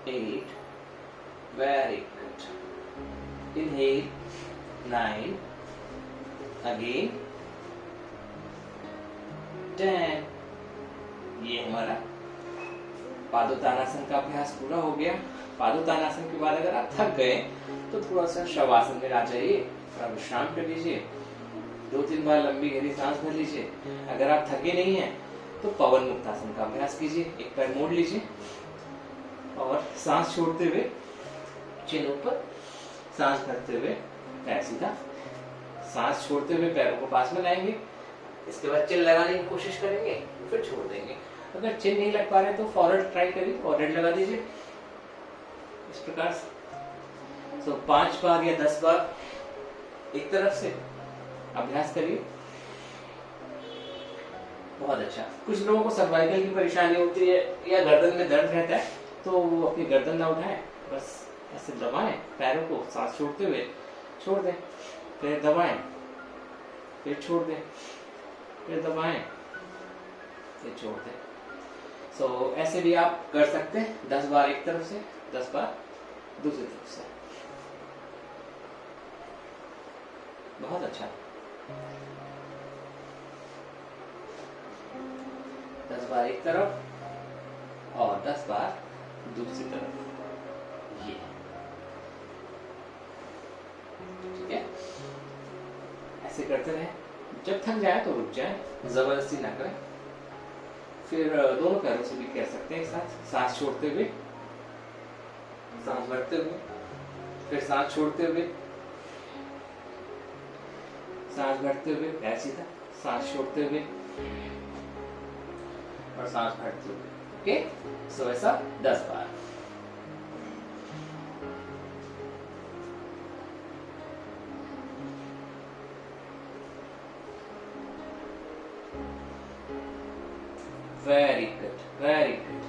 8 very good. Inhale 9 again 10। ये हमारा पादोत्तानासन का अभ्यास पूरा हो गया। पादोत्तानासन के बाद अगर आप थक गए तो थोड़ा सा शवासन में आ जाइए, थोड़ा विश्राम कर लीजिए, 2-3 बार लंबी गहरी सांस भर लीजिए। अगर आप थके नहीं हैं तो पवन मुक्तासन का अभ्यास कीजिए। एक पैर मोड़ लीजिए और सांस छोड़ते हुए चिन ऊपर, सांस भरते हुए पैर सीधा, सांस छोड़ते हुए पैरों को पास में लाएंगे। इसके बाद चिन लगाने की कोशिश करेंगे, फिर छोड़ देंगे। अगर चिन नहीं लग पा रहे तो फॉरवर्ड ट्राई करिए, फॉरवर्ड लगा दीजिए इस प्रकार से। 5 बार या 10 बार एक तरफ से अभ्यास करिए। बहुत अच्छा। कुछ लोगों को सर्वाइकल की परेशानी होती है या गर्दन में दर्द रहता है तो वो अपनी गर्दन ना उठाएं, बस ऐसे दबाएं पैरों को, सांस छोड़ते हुए छोड़ दें, फिर दबाएं, फिर छोड़ दें, फिर दबाएं, फिर छोड़ दें। ऐसे भी आप कर सकते हैं। 10 बार एक तरफ से, 10 बार दूसरी तरफ से। बहुत अच्छा। 10 बार एक तरफ और 10 बार दूसरी तरफ। ये ठीक है, ऐसे करते रहें। जब थक जाए तो रुक जाए, जबरदस्ती ना करें। फिर दोनों पैरों से भी कर सकते हैं एक साथ। सांस छोड़ते हुए, सांस भरते हुए, फिर सांस छोड़ते हुए, सांस भरते हुए, पैर सीधा, सांस छोड़ते हुए और सांस भरते हुए। ओके, ऐसा 10 बार। Very good, very good.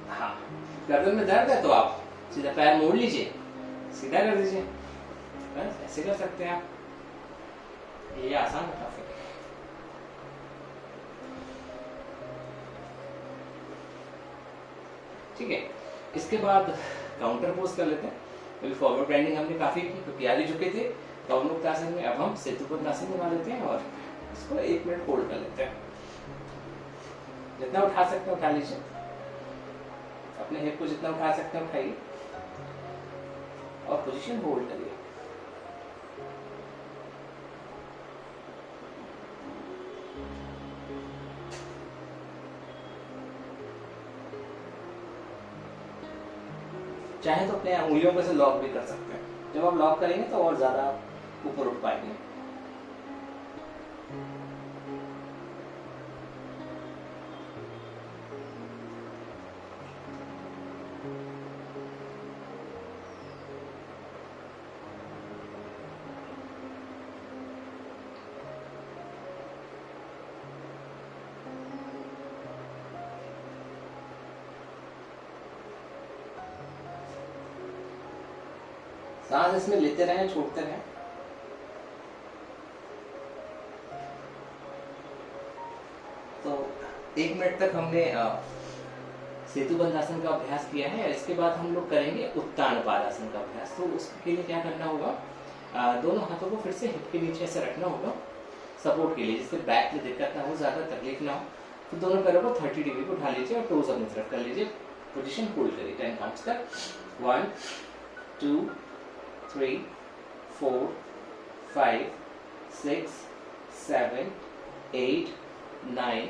हाँ, गर्दन में दर्द है तो आप सीधा पैर मोड़ लीजिए, सीधा कर दीजिए, बस ऐसे कर सकते हैं आप। ये आसान है काफी। ठीक है, इसके बाद काउंटर पोज कर लेते हैं। अभी फॉरवर्ड बेंडिंग हमने काफी की क्योंकि आगे झुके थे पवन मुक्तासन में। अब हम सेतुबंधासन में लेते हैं और इसको 1 मिनट होल्ड कर लेते हैं। जितना उठा सकते हैं उठा लीजिए, अपने हिप को जितना उठा सकते हैं उठाइए और पोजीशन होल्ड करिए। चाहे तो अपने उंगलियों को से लॉक भी कर सकते हैं। जब आप लॉक करेंगे तो और ज्यादा ऊपर उठ पाएंगे। सांस इसमें लेते रहें, छोड़ते रहें। तो 1 मिनट तक हमने सेतुबंधासन का अभ्यास किया है। इसके बाद हम लोग करेंगे उत्तान पादासन का अभ्यास। तो उसके लिए क्या करना होगा, दोनों हाथों को फिर से हिप के नीचे ऐसे रखना होगा सपोर्ट के लिए, जिससे बैक में दिक्कत ना हो, ज्यादा तकलीफ ना हो। तो दोनों पैरों को 30 डिग्री को उठा लीजिए और टोज अपनी तरफ कर लीजिए। पोजीशन होल्ड करिए 10 काउंट्स तक। 1 2 3 4 5 6 7 8 9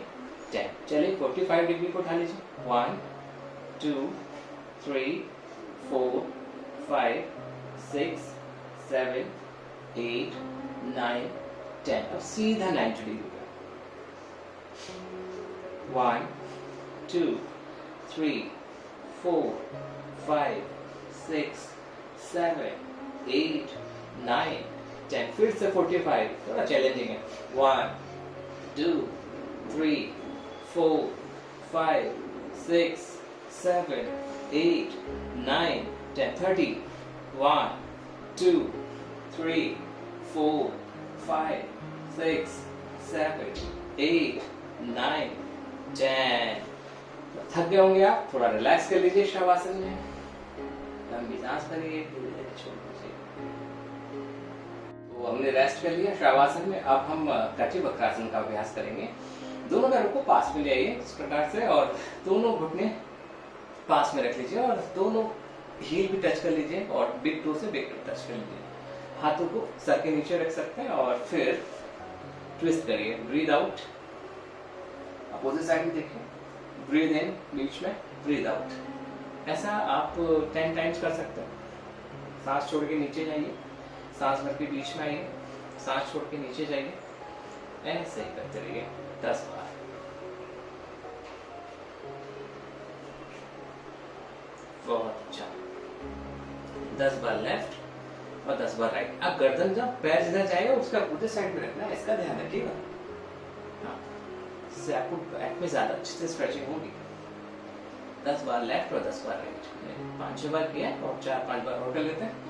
10। चलिए 45 डिग्री को उठा लीजिए। 1 2 3 4 5 6 7 8 9 10। अब सीधा 90 डिग्री का। 1 2 3 4 5 6 7 8 9 10। फिर से 45, थोड़ा चैलेंजिंग है। 1 2 3 4 5 6 7 8 9 10। 30। 1 2 3 4 5 6 7 8 9 10। थक गए होंगे आप, थोड़ा रिलैक्स कर लीजिए शवासन में। लंबी सांस भरिए, धीरे धीरे छोड़ दीजिए। तो हमने रेस्ट कर लिया शवासन में। अब हम कटी वक्रासन का अभ्यास करेंगे। दोनों पैरों को पास में ले आइए इस प्रकार से, और दोनों घुटने पास में रख लीजिए और दोनों हील भी टच कर लीजिए और बिग टो से बिग टो टच कर लीजिए। हाथों को सर के नीचे रख सकते हैं और फिर ट्विस्ट करिए। ब्रीद आउट, अपोजिट साइड में देखिए। ब्रीद इन बीच में, ब्रीद आउट। ऐसा आप 10 टाइम्स कर सकते हैं। सांस छोड़ के नीचे जाइए, सांस भर के बीच में आइए, सांस छोड़ के नीचे जाइए। ऐसे ही करते रहिए 10 बार। बहुत अच्छा। 10 बार लेफ्ट और 10 बार राइट। अब गर्दन जब पैर जिधर जाएगा उसका अपोजिट साइड में रखना है, इसका ध्यान रखिएगा। हाँ, इससे आपको बैक में ज्यादा अच्छे से स्ट्रेचिंग होगी। 10 बार लेफ्ट और 10 बार राइट। 5-6 बार किया और 4-5 बार और कर लेते हैं।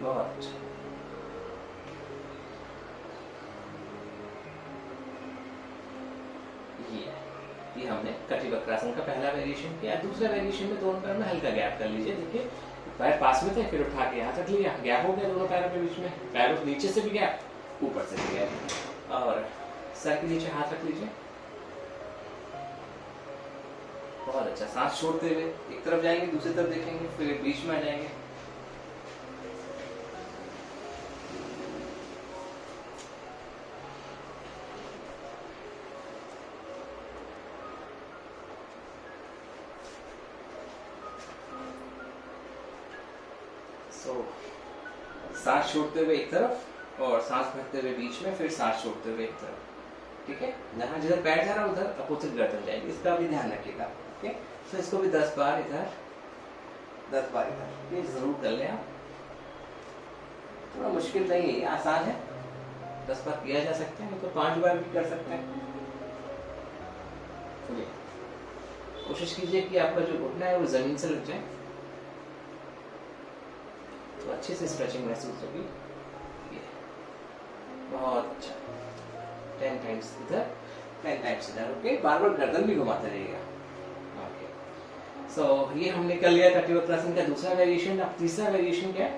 बहुत अच्छा। ये हमने कटी वक्रासन का पहला वेरिएशन किया। दूसरा वेरिएशन में दोनों पैरों में हल्का गैप कर लीजिए। देखिए पैर पास में थे, फिर उठा के यहाँ तक लिया, गैप हो गया दोनों पैरों के बीच में। पैरों के नीचे से भी गैप, ऊपर से भी गैप। और सर के नीचे हाथ रख लीजिए। बहुत अच्छा। सांस छोड़ते हुए एक तरफ जाएंगे, दूसरी तरफ देखेंगे, फिर बीच में आ जाएंगे। सांस छोड़ते हुए एक तरफ और सांस भरते हुए बीच में, फिर सांस छोड़ते हुए एक तरफ। ठीक है, जहां जिधर पैर जा रहा है उधर अपोजिट गर्दन जाएगी, इसका भी ध्यान रखिएगा। ओके, तो इसको भी 10 बार इधर, 10 बार इधर, ये जरूर कर लें आप। थोड़ा मुश्किल नहीं है, आसान है। 10 बार किया जा सकता है, तो 5 बार भी कर सकते हैं। कोशिश कीजिए कि आपका जो घुटना है वो जमीन से लग जाए, तो अच्छे से स्ट्रेचिंग महसूस होगी। बहुत अच्छा। 10 टाइम्स इधर, 10 टाइम्स इधर। ओके, बार बार गर्दन भी घुमाते रहिएगा। ओके, सो ये हमने कर लिया कटी वक्रासन का दूसरा वेरिएशन। अब तीसरा वेरिएशन क्या है?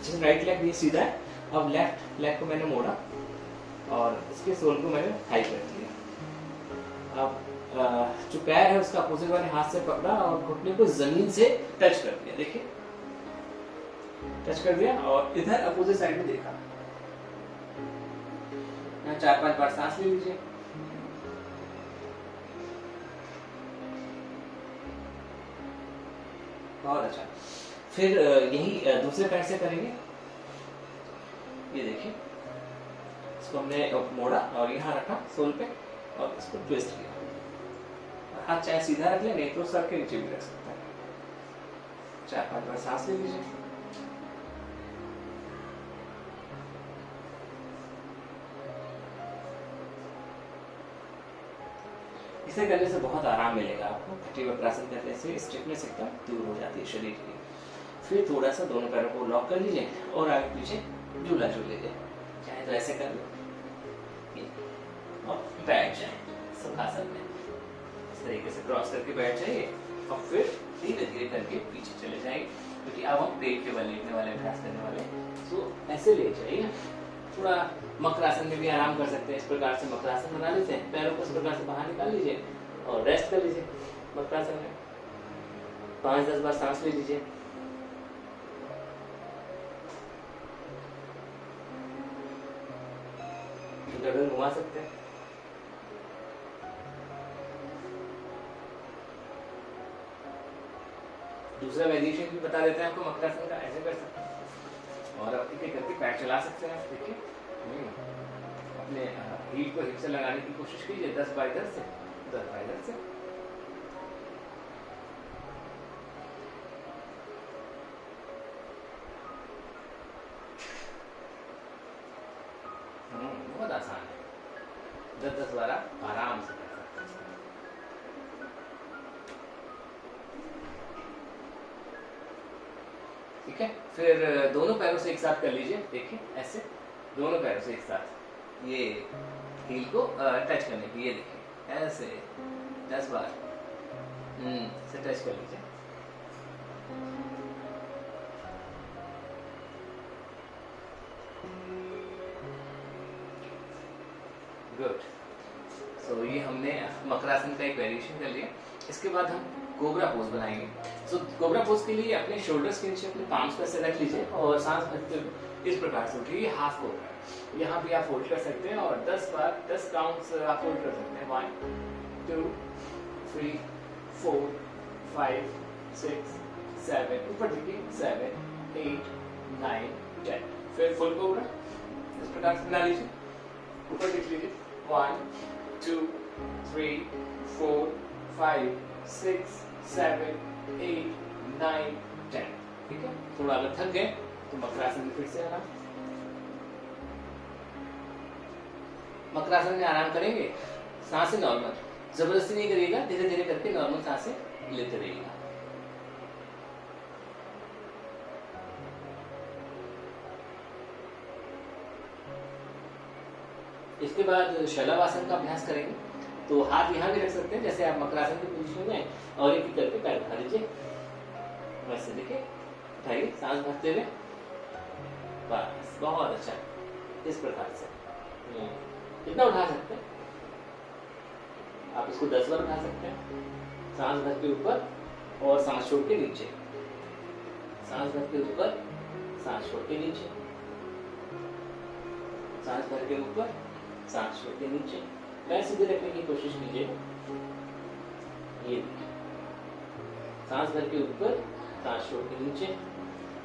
जैसे राइट लेग ये सीधा है, अब लेफ्ट लेग को मैंने मोड़ा और इसके सोल को मैंने हाई कर दिया। अब जो पैर है उसका अपोजिट वाले हाथ से पकड़ा और घुटने को जमीन से टच कर दिया। देखिए, टच कर दिया और इधर अपोजिट साइड में देखा। 4-5 बार सांस ले लीजिए। बहुत अच्छा। फिर यही दूसरे पैर से करेंगे। ये देखिए, इसको हमने मोड़ा और यहाँ रखा सोल पे और इसको ट्विस्ट किया। हाथ चाहे सीधा रख ले, नहीं तो सर के नीचे भी रख सकते हैं। 4-5 बार सांस ले लीजिए। इसे करने से बहुत आराम मिलेगा आपको। कटी वक्रासन करने से स्टिफनेस एकदम दूर हो जाती है शरीर की। फिर थोड़ा सा दोनों पैरों को लॉक कर लीजिए और आगे पीछे झूला झूल लीजिए। चाहे तो ऐसे कर लो और बैठ जाए सुखासन में। इस तरीके से क्रॉस करके बैठ जाइए और फिर धीरे धीरे करके पीछे चले जाइए, क्योंकि अब हम पेट के बल लेटने वाले अभ्यास करने वाले। तो ऐसे ले जाइए। थोड़ा मकरासन में भी आराम कर सकते हैं। इस प्रकार से मकरासन बना लेते हैं, पैरों को इस प्रकार से बाहर निकाल लीजिए और रेस्ट कर लीजिए मकरासन में। 5-10 बार सांस ले लीजिए। गर्दन घुमा सकते हैं। दूसरा वेरिएशन भी बता देते हैं आपको मकरासन का, ऐसे कर सकते हैं और एक एक करके पैर चला सकते हैं। देखिए अपने हीट को हिप से लगाने की कोशिश कीजिए, 10 बाय 10 से 10 बाय 10 से। बहुत आसान है, 10-10 बार आप आराम से कर सकते हैं। ठीक है, फिर दोनों पैरों से एक साथ कर लीजिए। देखिए ऐसे दोनों पैरों से एक साथ ये हील को टच करने की, ये देखिए ऐसे 10 बार से टच कर लीजिए। गुड। सो ये हमने मकरासन का एक वेरिएशन कर लिया। इसके बाद हम कोबरा पोज बनाएंगे। सो कोबरा पोज के लिए अपने शोल्डर्स के नीचे अपने पाम्स पर से रख लीजिए और सांस भरते हुए इस प्रकार से उठिए। हाफ कोबरा, यहाँ भी आप होल्ड कर सकते हैं और 10 बार 10 काउंट्स आप होल्ड कर सकते हैं। 1 2 3 4 5 6 7, ऊपर देखिए 7 8 9 10। फिर फुल कोबरा इस प्रकार से बना लीजिए। ऊपर देख लीजिए 1 2 3 4 5 6 7 8 9 10। ठीक है, थोड़ा अगर थक गए तो मकरासन में फिर से आराम। मकरासन में आराम करेंगे, सांसें नॉर्मल, जबरदस्ती नहीं करिएगा, धीरे धीरे करके नॉर्मल सांसें लेते रहिएगा। इसके बाद शलभासन का अभ्यास करेंगे। तो हाथ यहाँ भी रख सकते हैं जैसे आप मकरासन की पोजीशन में, और एक करके पैर उठा लीजिए। वैसे देखिए, उठाइए सांस भरते हुए, बस बहुत अच्छा, इस प्रकार से कितना उठा सकते हैं आप, इसको 10 बार उठा सकते हैं। सांस भर के ऊपर और सांस छोड़ के नीचे, सांस भर के ऊपर, सांस छोड़ के नीचे, सांस भर के ऊपर, सांस छोड़ के नीचे। पैर सीधे रखने की कोशिश कीजिए। ये देखिए, सांस भर के ऊपर, सांस छोड़ के नीचे,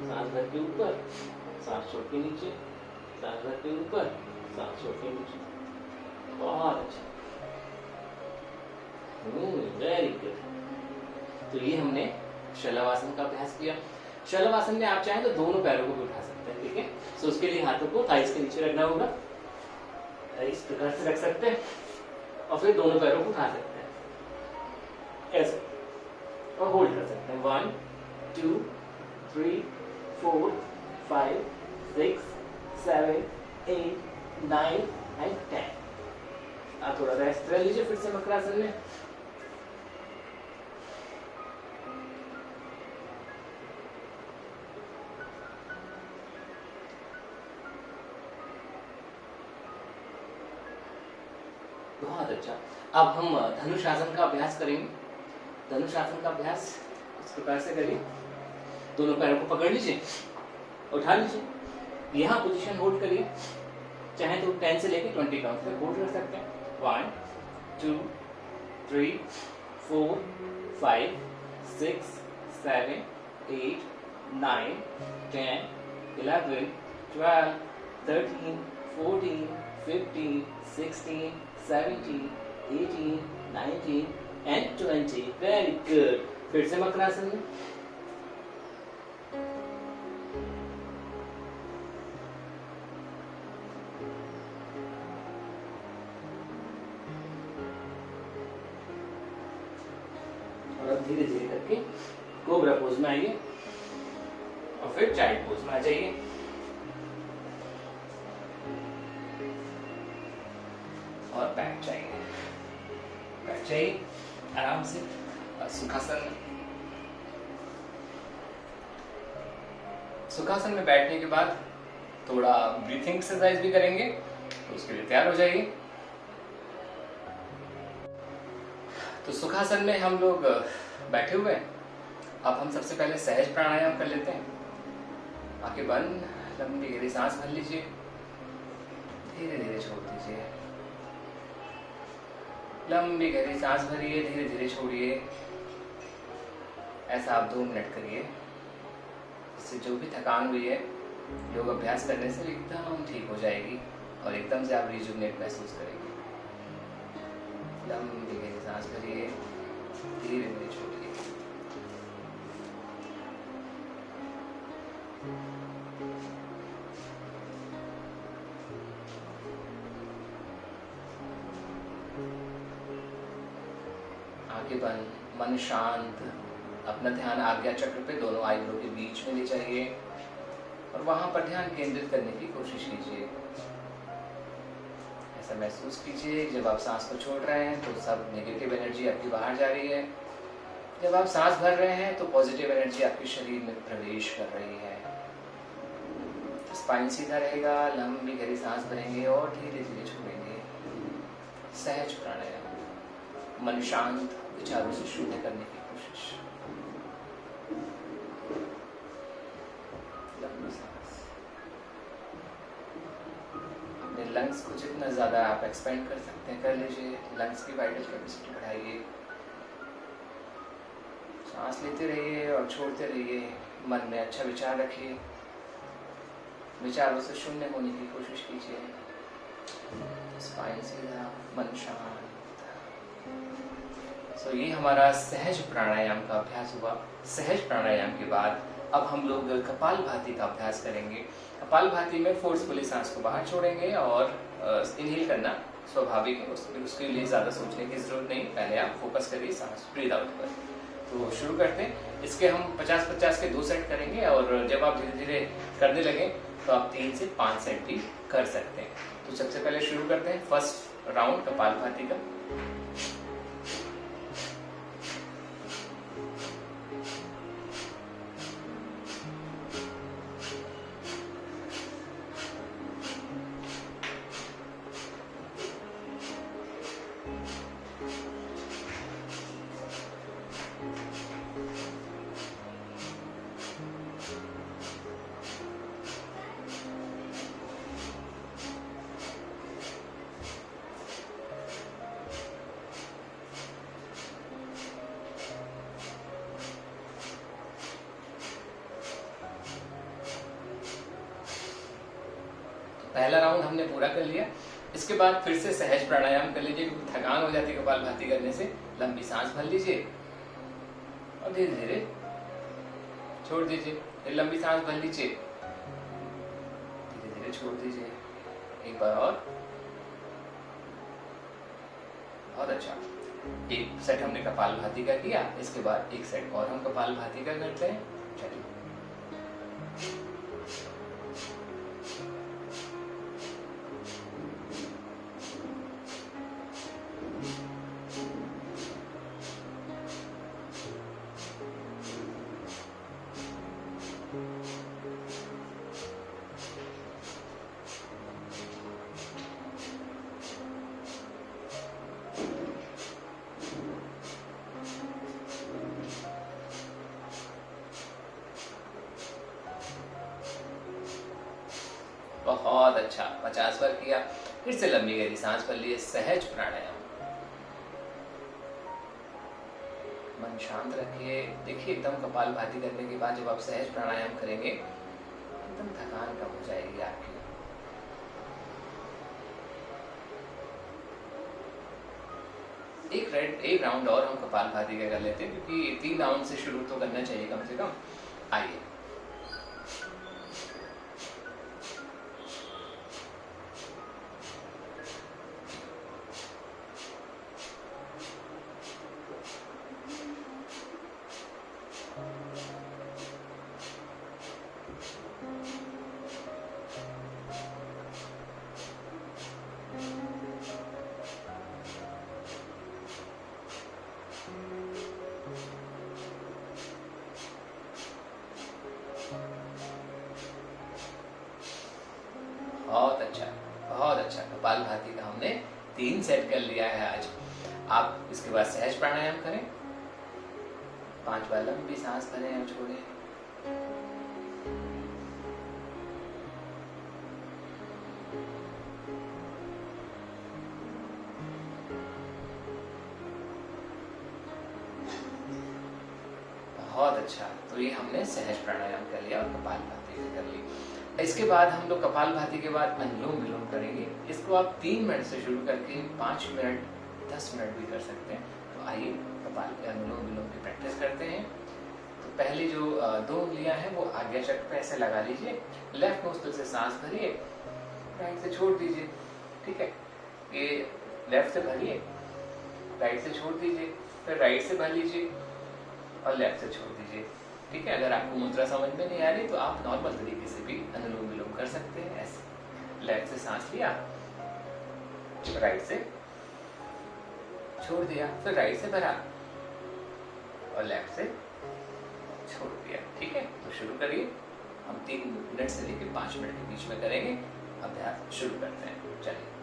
सांस भर के ऊपर, सांस छोड़ के नीचे, सांस भर के ऊपर, सांस छोड़ के नीचे। बहुत अच्छा, वेरी गुड। तो ये हमने शलभासन का अभ्यास किया। शलभासन में आप चाहें तो दोनों पैरों को भी उठा सकते हैं। ठीक है, तो उसके लिए हाथों को थाइस के नीचे रखना होगा, इस प्रकार से रख सकते हैं और फिर दोनों पैरों को उठा सकते हैं ऐसे और होल्ड कर सकते हैं। 1 2 3 4 5 6 7 8 9 एंड 10। आप थोड़ा रेस्ट कर लीजिए फिर से मकरासन में। बहुत अच्छा। अब हम धनुषासन का अभ्यास करेंगे। धनुषासन का अभ्यास इस प्रकार से करिए। दोनों पैरों को पकड़ लीजिए, उठा लीजिए, यहाँ पोजीशन होल्ड करिए। चाहे तो 10 से लेकर 20 काउंट तक होल्ड कर सकते हैं। 1 2 3 4 5 6 7 8 9 10 11 12 13 14 15 16 17 18 19 and 20। Very good. फिर से मकरासन में। और अब धीरे धीरे करके कोबरा पोज में आइए और फिर चाइल्ड पोज में आ जाइए। और बैठ जाइए, बैठ जाइए आराम से। सुखासन, सुखासन में बैठने के बाद थोड़ा ब्रीथिंग एक्सरसाइज भी करेंगे, तो उसके लिए तैयार हो जाइए। तो सुखासन में हम लोग बैठे हुए हैं। अब हम सबसे पहले सहज प्राणायाम कर लेते हैं। आंखें बंद, लंबी गहरी सांस भर लीजिए, धीरे धीरे छोड़ दीजिए। लंबी गहरी सांस भरिए, धीरे धीरे छोड़िए। ऐसा आप 2 मिनट करिए। इससे जो भी थकान हुई है योग अभ्यास करने से एकदम ठीक हो जाएगी और एकदम से आप रिजुवनेट महसूस करेंगे। लंबी गहरी सांस भरिए, धीरे धीरे छोड़िए। आंखें बंद, मन शांत। अपना ध्यान आज्ञा चक्र पे दोनों आईब्रो के बीच में ले जाइए और वहां पर ध्यान केंद्रित करने की कोशिश कीजिए। ऐसा महसूस कीजिए जब आप सांस को छोड़ रहे हैं तो सब नेगेटिव एनर्जी आपकी बाहर जा रही है। जब आप सांस भर रहे हैं तो पॉजिटिव एनर्जी आपके शरीर में प्रवेश कर रही है। स्पाइन सीधा रहेगा, लंबी गहरी सांस भरेंगे और धीरे धीरे छोड़ेंगे। सहज प्राणायाम, मन शांत, विचारों से शून्य करने की कोशिश। लंबी सांस। अपने लंग्स को जितना ज्यादा आप एक्सपेंड कर सकते हैं कर लीजिए। लंग्स की वाइटल कैपेसिटी बढ़ाइए। सांस लेते रहिए और छोड़ते रहिए। मन में अच्छा विचार रखिए। विचारों से शून्य होने की कोशिश कीजिए। स्पाइन सीधा, मन शांत। सो ये हमारा सहज प्राणायाम का अभ्यास हुआ। सहज प्राणायाम के बाद अब हम लोग कपालभाति का अभ्यास करेंगे। कपालभाति में फोर्सफुली सांस को बाहर छोड़ेंगे और इनहेल करना स्वाभाविक है, उसके लिए ज़्यादा सोचने की जरूरत नहीं। पहले आप फोकस करिए सांस ब्रीद आउट पर। तो शुरू करते हैं। इसके हम 50-50 के 2 सेट करेंगे और जब आप धीरे धीरे करने लगें तो आप 3 से 5 सेट भी कर सकते हैं। तो सबसे पहले शुरू करते हैं फर्स्ट राउंड कपालभाति का। पहला राउंड हमने पूरा कर लिया। इसके बाद फिर से सहज प्राणायाम कर लीजिए क्योंकि थकान हो जाती है कपालभाति करने से। लंबी सांस भर लीजिए और धीरे धीरे छोड़ दीजिए। फिर लंबी सांस भर लीजिए, धीरे धीरे छोड़ दीजिए। एक बार और। बहुत अच्छा। एक सेट हमने कपालभाति का किया। इसके बाद एक सेट और हम कपालभाति का करते हैं। चलिए। बहुत अच्छा। 50 बार किया। फिर से लंबी गहरी सांस भर लिए। सहज प्राणायाम। मन शांत रखिए। देखिए एकदम कपालभाति करने के बाद जब आप सहज प्राणायाम करेंगे एकदम थकान कम हो जाएगी आपकी। एक राउंड और हम कपालभाति का कर लेते हैं क्योंकि 3 राउंड से शुरू तो करना चाहिए कम से कम। आइए। बहुत अच्छा, बहुत अच्छा। कपालभाति का हमने 3 सेट कर लिया है आज। आप इसके बाद सहज प्राणायाम करें। 5 बार लंबी सांस भरें और छोड़ें। बहुत अच्छा। तो ये हमने सहज प्राणायाम कर लिया और कपालभाति भी कर ली। इसके बाद हम लोग कपालभाति के बाद अनुलोम विलोम करेंगे। इसको आप 3 मिनट से शुरू करके 5 मिनट 10 मिनट भी कर सकते हैं। तो आइए अनुलोम विलोम की प्रैक्टिस करते हैं। तो पहले जो 2 उंगलियां हैं वो आज्ञाचक्र पे ऐसे लगा लीजिए। लेफ्ट नोस्ट्रिल से सांस भरिए, राइट से छोड़ दीजिए। ठीक है, ये लेफ्ट से भरिए, राइट से छोड़ दीजिए, फिर राइट से भर लीजिए और लेफ्ट से छोड़ दीजिए। ठीक है, अगर आपको मुद्रा समझ में नहीं आ रही तो आप नॉर्मल तरीके से भी अनुलोम विलोम कर सकते हैं। ऐसे लेफ्ट से सांस लिया, राइट से छोड़ दिया, फिर राइट से भरा और लेफ्ट से छोड़ दिया। ठीक है, तो शुरू करिए। हम 3 मिनट से लेकर 5 मिनट के बीच में करेंगे। अभ्यास शुरू करते हैं, चलिए।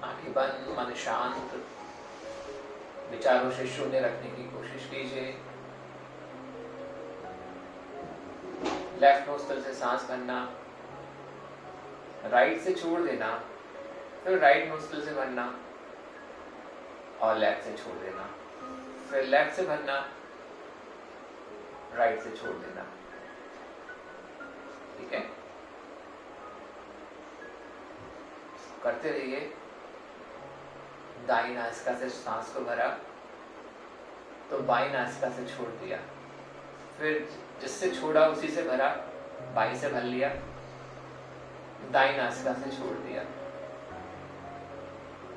आंखें बंद, मन शांत, विचारों से शून्य रखने की कोशिश कीजिए। लेफ्ट नोस्ट्रिल से सांस भरना, राइट से छोड़ देना, फिर राइट नोस्ट्रिल से भरना और लेफ्ट से छोड़ देना, फिर लेफ्ट से भरना, राइट से छोड़ देना। ठीक है, करते रहिए। दाई नासिका से सांस को भरा तो बाई नासिका से छोड़ दिया, फिर जिससे छोड़ा उसी से भरा, बाई से भर लिया, दाई नासिका से छोड़ दिया।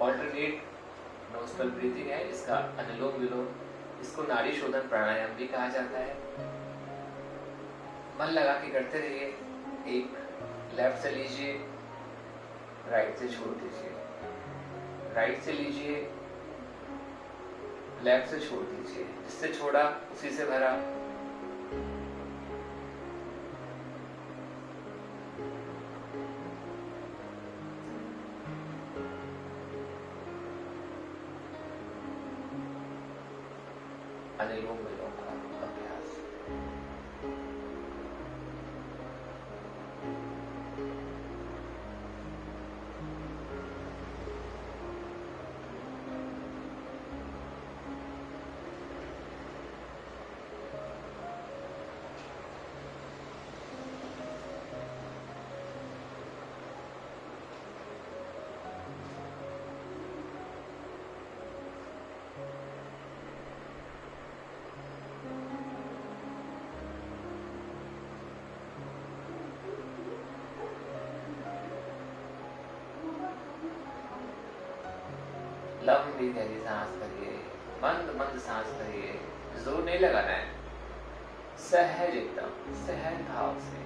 ऑल्टरनेट नोस्ट्रल ब्रीथिंग है, इसका अनुलोम विलोम, इसको नाड़ी शोधन प्राणायाम भी कहा जाता है। मन लगा के करते रहिए। एक लेफ्ट से लीजिए, राइट से छोड़ दीजिए, राइट से लीजिए, लेफ्ट से छोड़ दीजिए, जिससे छोड़ा उसी से भरा, अनुलोम विलोम का अभ्यास। लंबी गहरी सांस भरिए, मंद मंद सांस भरिए, जोर नहीं लगाना है, सहज एकदम सहज भाव से,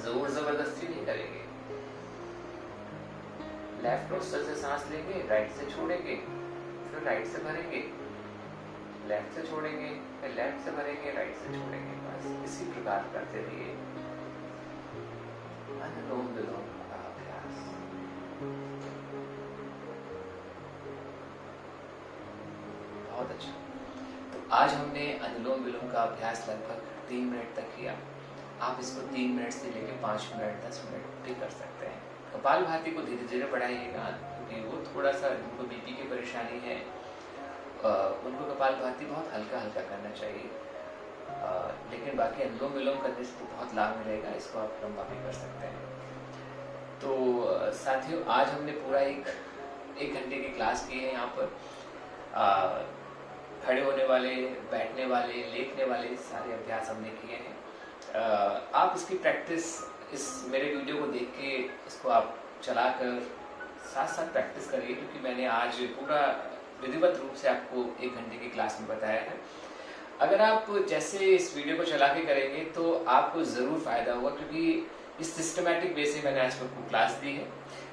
जोर जबरदस्ती नहीं करेंगे। लेफ्ट नोस्ट्रिल से सांस लेंगे, राइट से छोड़ेंगे, फिर राइट से भरेंगे, लेफ्ट से छोड़ेंगे, फिर लेफ्ट से भरेंगे, राइट से छोड़ेंगे। बस इसी प्रकार करते रहिए अनुलोम विलोम का अभ्यास। बहुत अच्छा। तो आज हमने अनुलोम विलोम का अभ्यास लगभग 3 मिनट तक किया। आप इसको 3 मिनट से लेकर 5 मिनट 10 मिनट भी कर सकते हैं। कपालभाति को धीरे धीरे बढ़ाइएगा, क्योंकि वो थोड़ा सा, उनको बीपी की परेशानी है, उनको कपालभाति बहुत हल्का हल्का करना चाहिए। लेकिन बाकी अनुलोम विलोम करने से तो बहुत लाभ मिलेगा, इसको आप लंबा भी कर सकते हैं। तो साथियों, आज हमने पूरा एक घंटे की क्लास की है। यहाँ पर खड़े होने वाले, बैठने वाले, लेटने वाले सारे अभ्यास हमने किए हैं। आप इसकी प्रैक्टिस इस मेरे वीडियो को देख के इसको आप चलाकर साथ साथ प्रैक्टिस करिए, क्योंकि मैंने आज पूरा विधिवत रूप से आपको 1 घंटे की क्लास में बताया है। अगर आप जैसे इस वीडियो को चला के करेंगे तो आपको ज़रूर फ़ायदा होगा, क्योंकि इस सिस्टमैटिक वे से मैंने आज आपको क्लास दी है।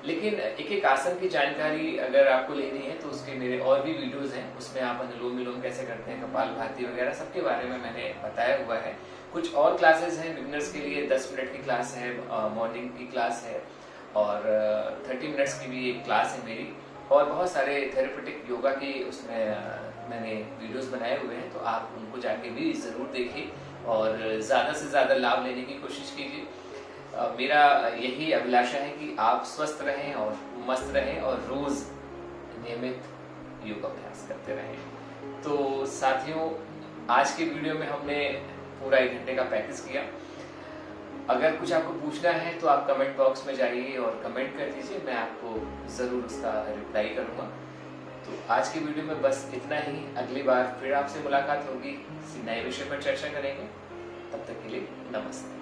लेकिन एक एक आसन की जानकारी अगर आपको लेनी है तो उसके मेरे और भी वीडियोस हैं, उसमें आप अनुलोम विलोम कैसे करते हैं, कपालभाति वगैरह सबके बारे में मैंने बताया हुआ है। कुछ और क्लासेस हैं बिगिनर्स के लिए, 10 मिनट की क्लास है, मॉर्निंग की क्लास है, और 30 मिनट्स की भी एक क्लास है मेरी, और बहुत सारे थेरेपेटिक योगा के उसमें मैंने वीडियोस बनाए हुए हैं, तो आप उनको जाके भी ज़रूर देखिए और ज़्यादा से ज़्यादा लाभ लेने की कोशिश कीजिए। मेरा यही अभिलाषा है कि आप स्वस्थ रहें और मस्त रहें और रोज़ नियमित योगाभ्यास करते रहें। तो साथियों, आज के वीडियो में हमने पूरा 1 घंटे का प्रैक्टिस किया। अगर कुछ आपको पूछना है तो आप कमेंट बॉक्स में जाइए और कमेंट कर दीजिए, मैं आपको ज़रूर उसका रिप्लाई करूँगा। तो आज के वीडियो में बस इतना ही। अगली बार फिर आपसे मुलाकात होगी, किसी नए विषय पर चर्चा करेंगे। तब तक के लिए नमस्ते।